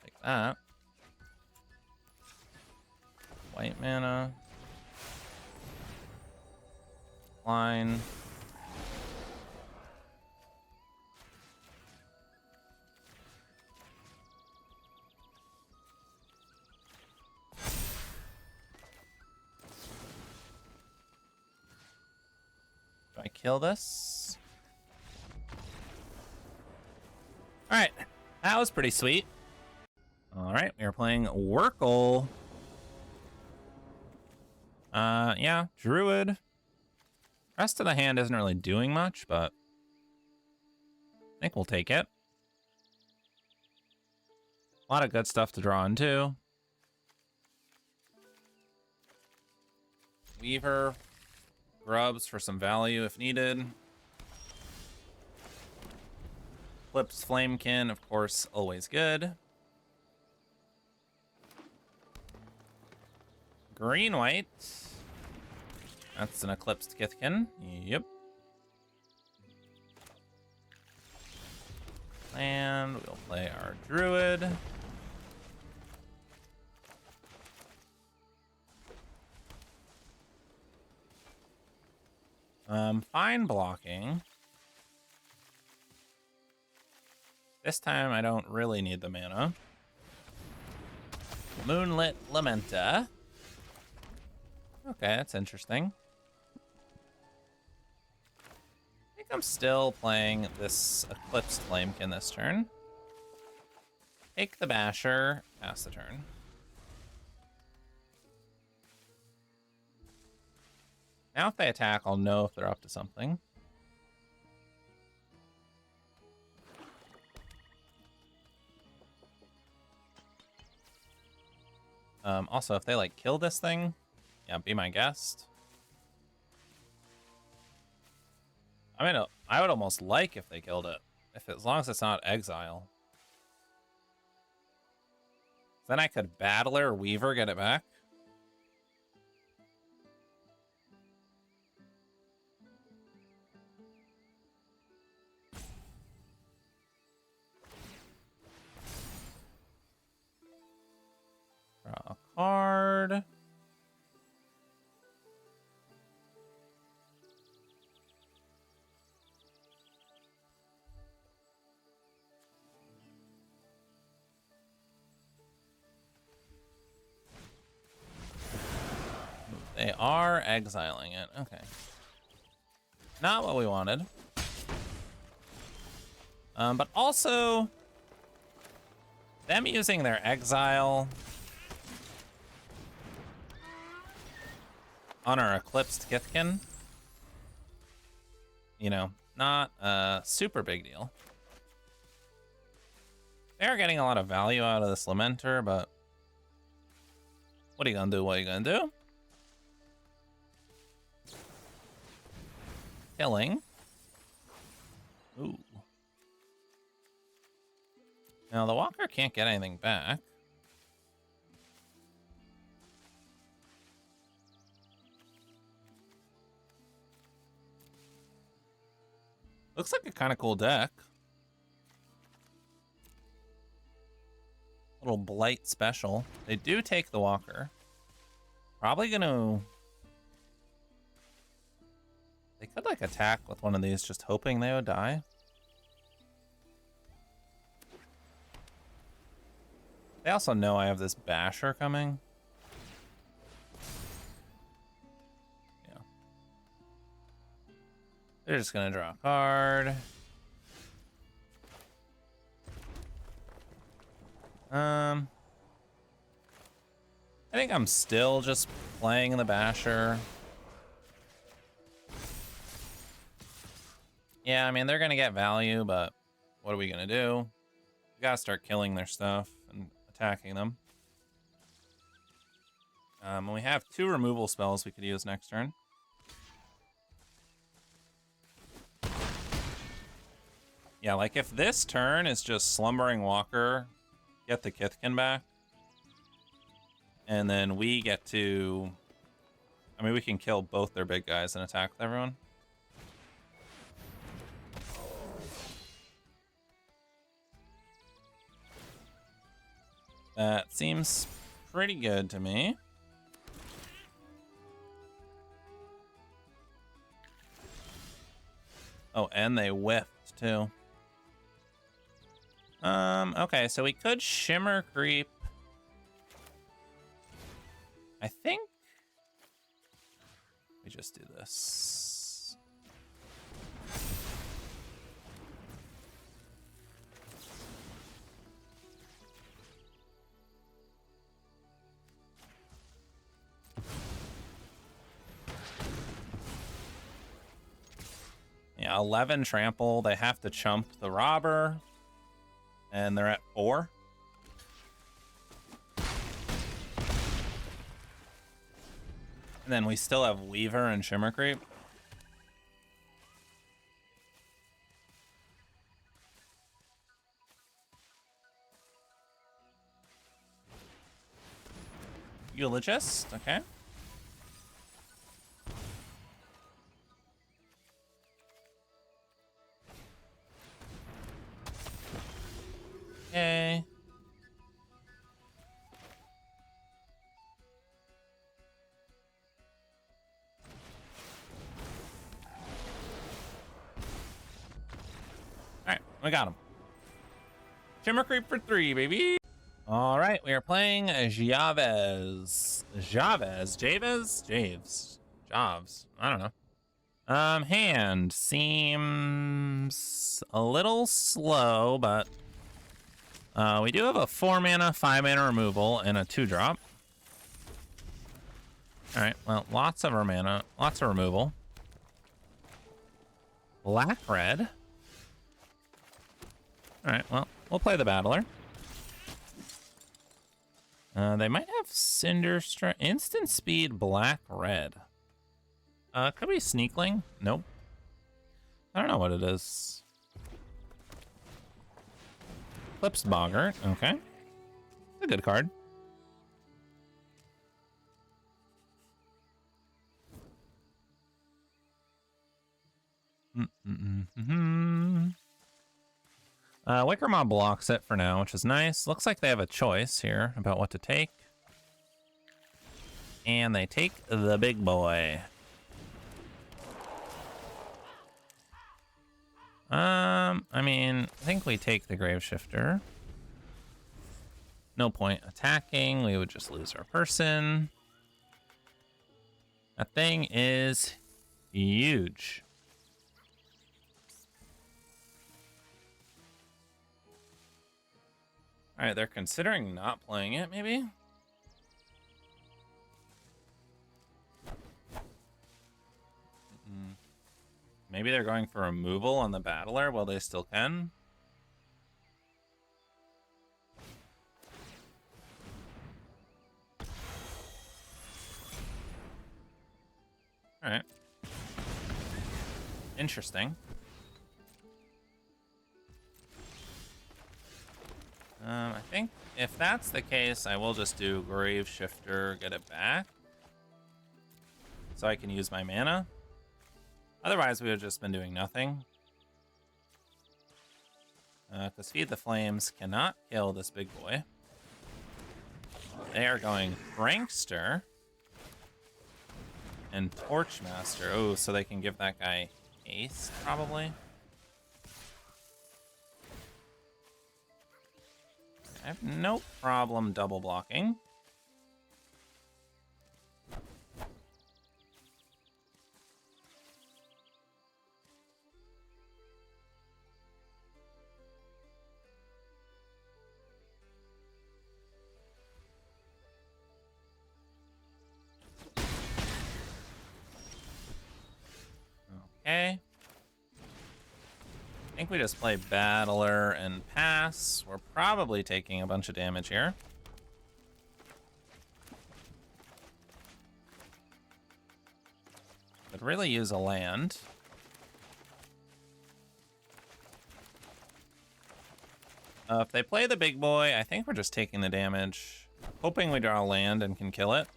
Take that. White mana. I kill this? All right, that was pretty sweet. All right, we are playing Workle. Yeah, Druid. Rest of the hand isn't really doing much, but I think we'll take it. A lot of good stuff to draw in too. Weaver, grubs for some value if needed. Eclipsed Flamekin, of course, always good. Green-white. That's an Eclipsed Kithkin. Yep. And we'll play our Druid. Fine blocking. This time I don't really need the mana. Moonlit Lamenta. Okay, that's interesting. I think I'm still playing this Eclipsed Flamekin this turn. Take the Basher, pass the turn. Now if they attack, I'll know if they're up to something. Also, if they like kill this thing, yeah, be my guest. I mean, I would almost like if they killed it, as long as it's not exile. Then I could Battler, Weaver, get it back. Draw a card. They are exiling it. Okay. Not what we wanted. But also, them using their exile on our Eclipsed Kithkin, you know, not a super big deal. They're getting a lot of value out of this Lamenter, but what are you gonna do? What are you gonna do? Killing. Ooh. Now the Walker can't get anything back. Looks like a kind of cool deck. Little Blight special. They do take the Walker. Probably gonna... They could like attack with one of these, just hoping they would die. They also know I have this Basher coming. Yeah. They're just gonna draw a card. I think I'm still just playing the Basher. Yeah, I mean, they're gonna get value, but what are we gonna do? We gotta start killing their stuff and attacking them. And we have 2 removal spells we could use next turn. Yeah, like if this turn is just Slumbering Walker, get the Kithkin back, and then we get to... I mean, we can kill both their big guys and attack with everyone. That seems pretty good to me. Oh, and they whiffed too. Okay, so we could Shimmer Creep. I think we just do this. Yeah, 11 trample. They have to chump the robber. And they're at 4. And then we still have Weaver and Shimmer Creep. Eulogist, okay. Okay. All right, we got him. Shimmer Creep for 3, baby. All right, we are playing Javes. Javes? I don't know. Hand seems a little slow, but we do have a 4 mana, 5 mana removal, and a 2-drop. All right, well, lots of mana, lots of removal. Black red. All right, well, we'll play the Battler. They might have Cinder Strike, instant speed, black red. Could be Sneakling. Nope. I don't know what it is. Eclipsed Boggart. Okay. It's a good card. Wicker Mob blocks it for now, which is nice. Looks like they have a choice here about what to take. And they take the big boy. I mean, I think we take the Grave Shifter. No point attacking. We would just lose our person. That thing is huge. All right, they're considering not playing it, maybe? Maybe they're going for removal on the Battler while they still can. All right. Interesting. I think if that's the case, I will just do Grave Shifter, get it back. So I can use my mana. Otherwise, we would have just been doing nothing. Because Feed the Flames cannot kill this big boy. They are going Prankster and Torchmaster. Oh, so they can give that guy haste, probably. I have no problem double blocking. Okay. I think we just play Battler and pass. We're probably taking a bunch of damage here. Could really use a land. If they play the big boy, I think we're just taking the damage. Hoping we draw a land and can kill it.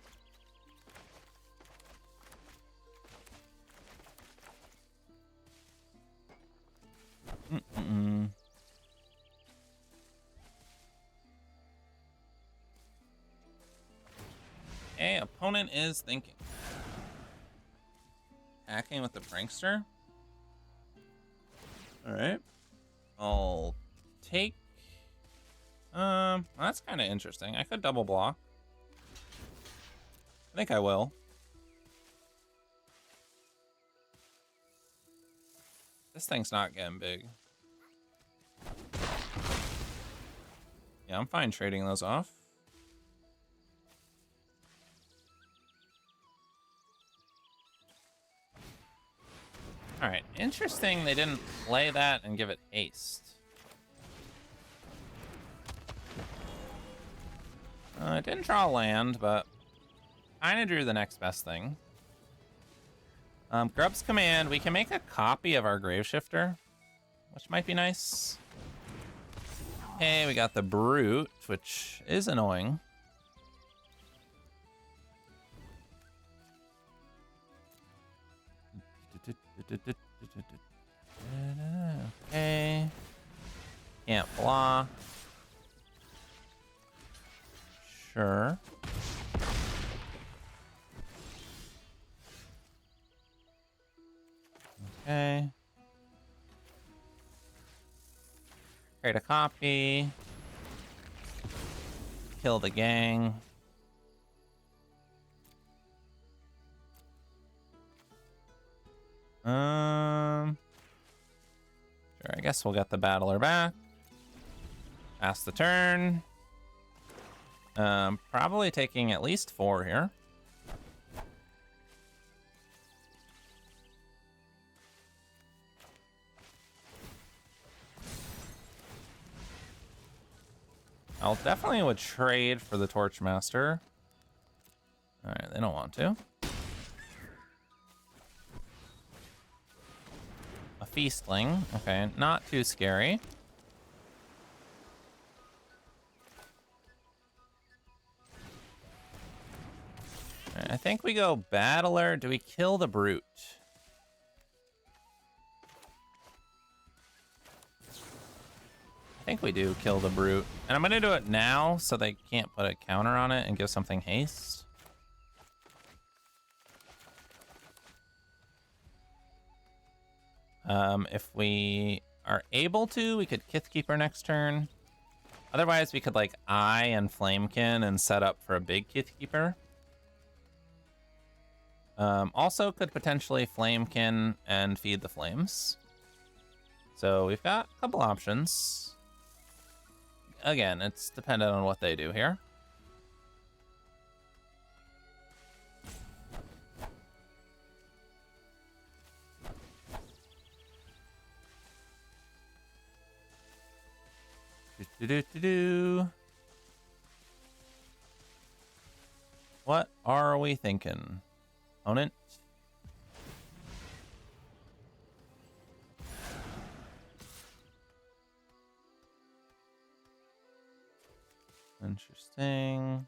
Okay, opponent is thinking. Hacking with the Prankster. Alright. I'll take... that's kind of interesting. I could double block. I think I will. This thing's not getting big. Yeah, I'm fine trading those off. All right, Interesting they didn't play that and give it haste. I didn't draw land, but kind of drew the next best thing. Grub's Command, we can make a copy of our Graveshifter, which might be nice. Okay, we got the Brute, which is annoying. Okay. Can't block. Sure. Okay. Create a copy. Kill the gang. Sure, I guess we'll get the battler back. Pass the turn. Probably taking at least 4 here. I'll definitely would trade for the Torchmaster. All right, they don't want to. A Feastling. Okay, not too scary. All right, I think we go Battler. Do we kill the Brute? I think we do kill the Brute. And I'm going to do it now so they can't put a counter on it and give something haste. If we are able to, we could Kithkeeper next turn. Otherwise, we could like Eye and Flamekin and set up for a big Kithkeeper. Also could potentially Flamekin and feed the flames. So we've got a couple options. Again, it's dependent on what they do here. What are we thinking? Opponent? Interesting.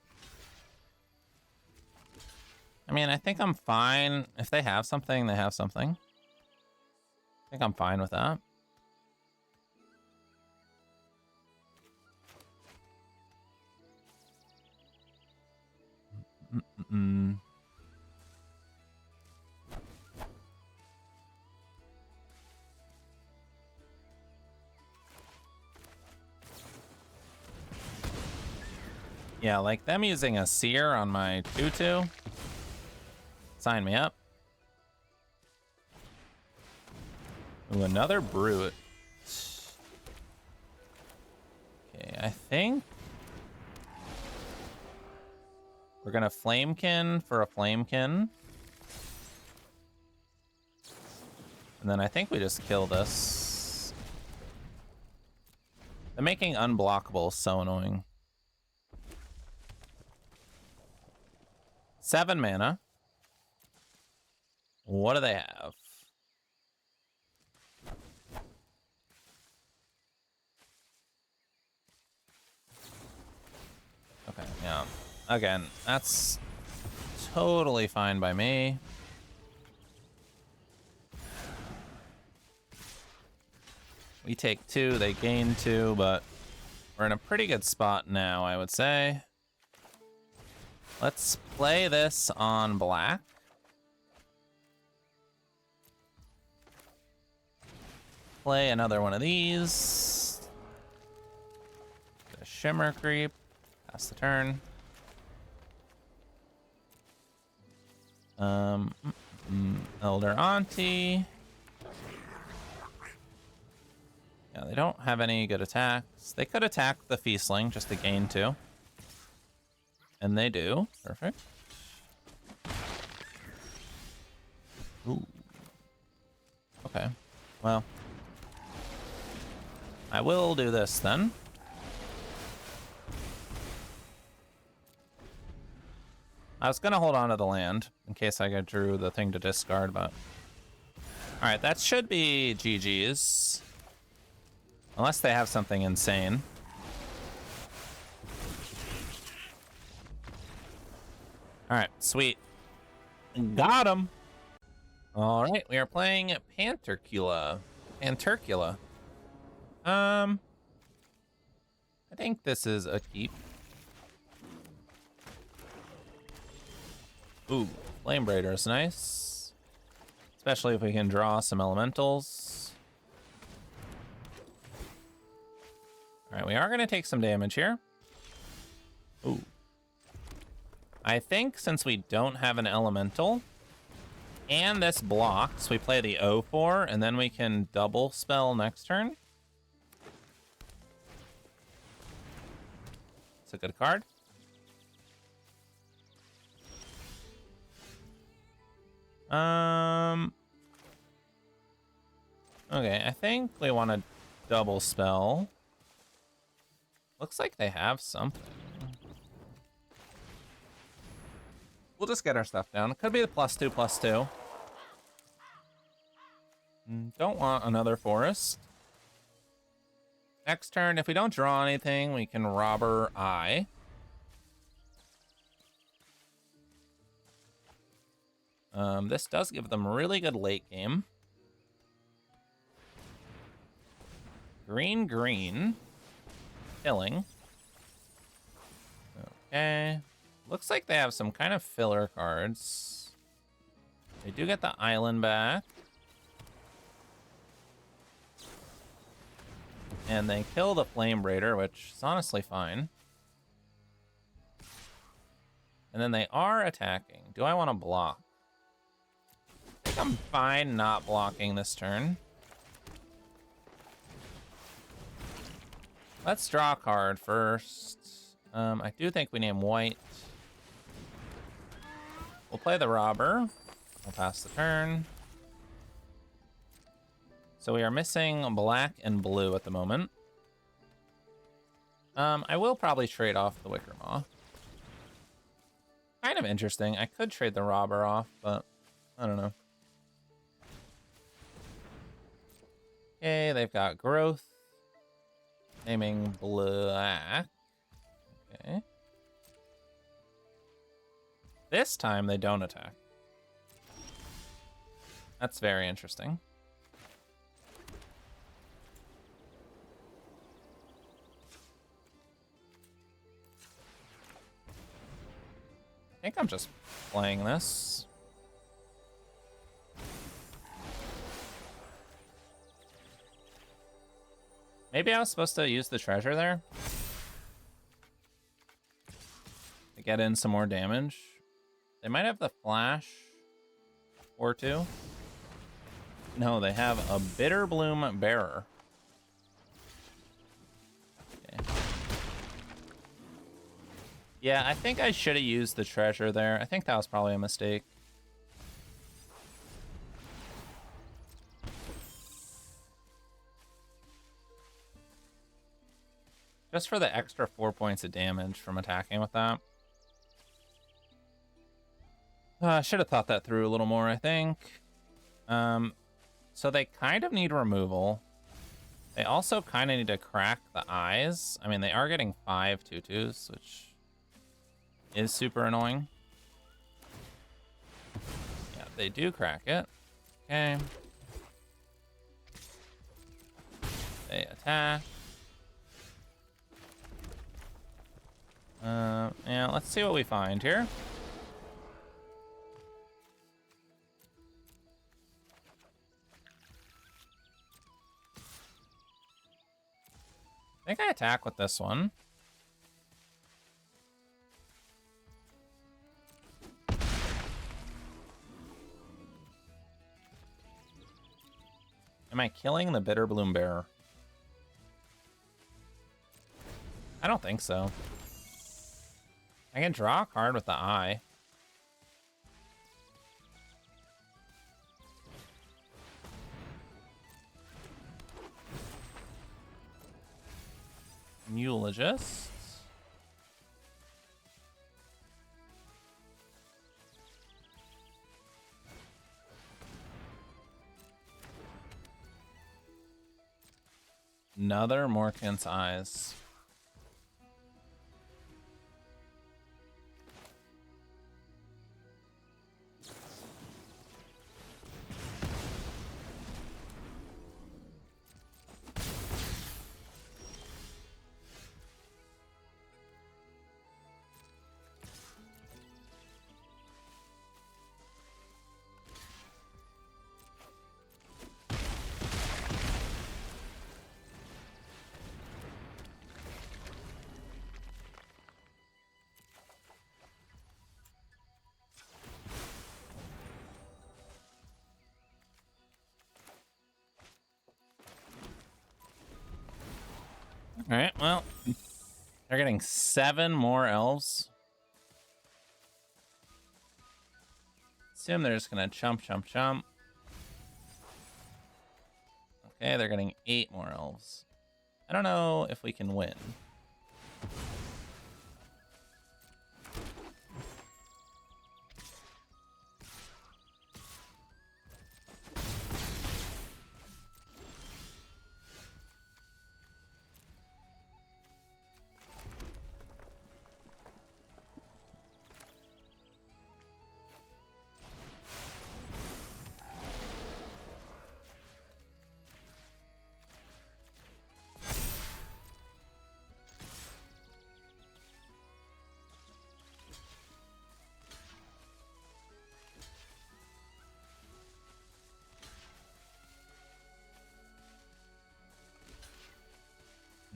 I mean, I think I'm fine. If they have something, they have something. I think I'm fine with that. Yeah, like them using a Seer on my 2/2. Sign me up. Ooh, another Brute. Okay, I think we're gonna Flamekin for a Flamekin. And then I think we just kill this. The making unblockable is so annoying. 7 mana. What do they have? Okay, yeah. Again, that's totally fine by me. We take 2, they gain 2, but we're in a pretty good spot now, I would say. Let's play this on black. Play another one of these. Get a Shimmer Creep. Pass the turn. Elder Auntie. Yeah, they don't have any good attacks. They could attack the Feastling just to gain 2. And they do. Perfect. Ooh. Okay. Well, I will do this then. I was gonna hold on to the land in case I drew the thing to discard, but... Alright, that should be GG's. Unless they have something insane. Alright, sweet. Got him! Alright, we are playing Panturcula. I think this is a keep. Ooh, Flame Braider is nice. Especially if we can draw some elementals. Alright, we are going to take some damage here. Ooh. I think since we don't have an elemental, and this blocks, we play the O4, and then we can double spell next turn. It's a good card. Okay, I think we want to double spell. Looks like they have something. We'll just get our stuff down. It could be the +2/+2. Don't want another forest. Next turn, if we don't draw anything, we can Robber Eye. This does give them really good late game. Green. Killing. Okay. Looks like they have some kind of filler cards. They do get the island back. And they kill the Flame Braider, which is honestly fine. And then they are attacking. Do I want to block? I think I'm fine not blocking this turn. Let's draw a card first. I do think we name white. We'll play the robber. We'll pass the turn. So we are missing black and blue at the moment. I will probably trade off the Wicker Maw. Kind of interesting. I could trade the robber off, but I don't know. Okay, they've got growth. Naming black. Okay. This time they don't attack. That's very interesting. I think I'm just playing this. Maybe I was supposed to use the treasure there to get in some more damage. They might have the flash or two. No, they have a Bitter Bloom Bearer. Okay. Yeah, I think I should have used the treasure there. I think that was probably a mistake. Just for the extra 4 points of damage from attacking with that. I should have thought that through a little more, I think. So they kind of need removal. They also kind of need to crack the eyes. I mean, they are getting 5 2/2s, which is super annoying. Yeah, they do crack it. Okay. They attack. Yeah, let's see what we find here. I think I attack with this one. Am I killing the Bitter Bloom Bearer? I don't think so. I can draw a card with the eye. Eulogist. Another Morkant's Eyes. All right, well, they're getting 7 more elves. Assume they're just gonna chump. Okay, they're getting 8 more elves. I don't know if we can win.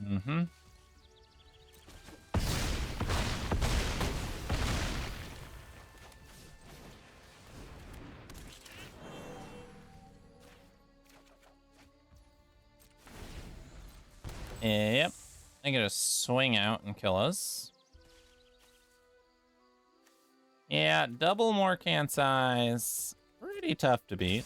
Mm-hmm. Yep. I can just swing out and kill us. Yeah, double Morkant's Eyes. Pretty tough to beat.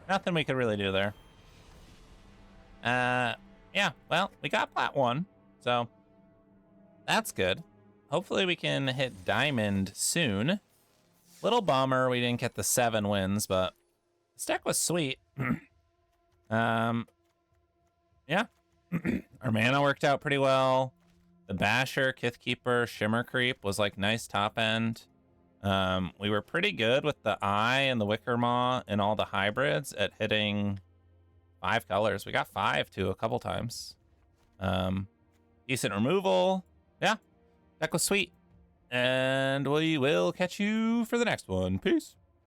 Nothing we could really do there. Yeah, well, we got plat 1, so that's good. Hopefully we can hit diamond soon. Little bummer we didn't get the 7 wins, but this deck was sweet. Yeah. Our mana worked out pretty well. The Basher, Kithkeeper, Shimmer Creep was like nice top end. We were pretty good with the Eye and the Wicker Maw and all the hybrids at hitting 5 colors. We got 5 too a couple times. Decent removal. Yeah, deck was sweet. And we will catch you for the next one. Peace.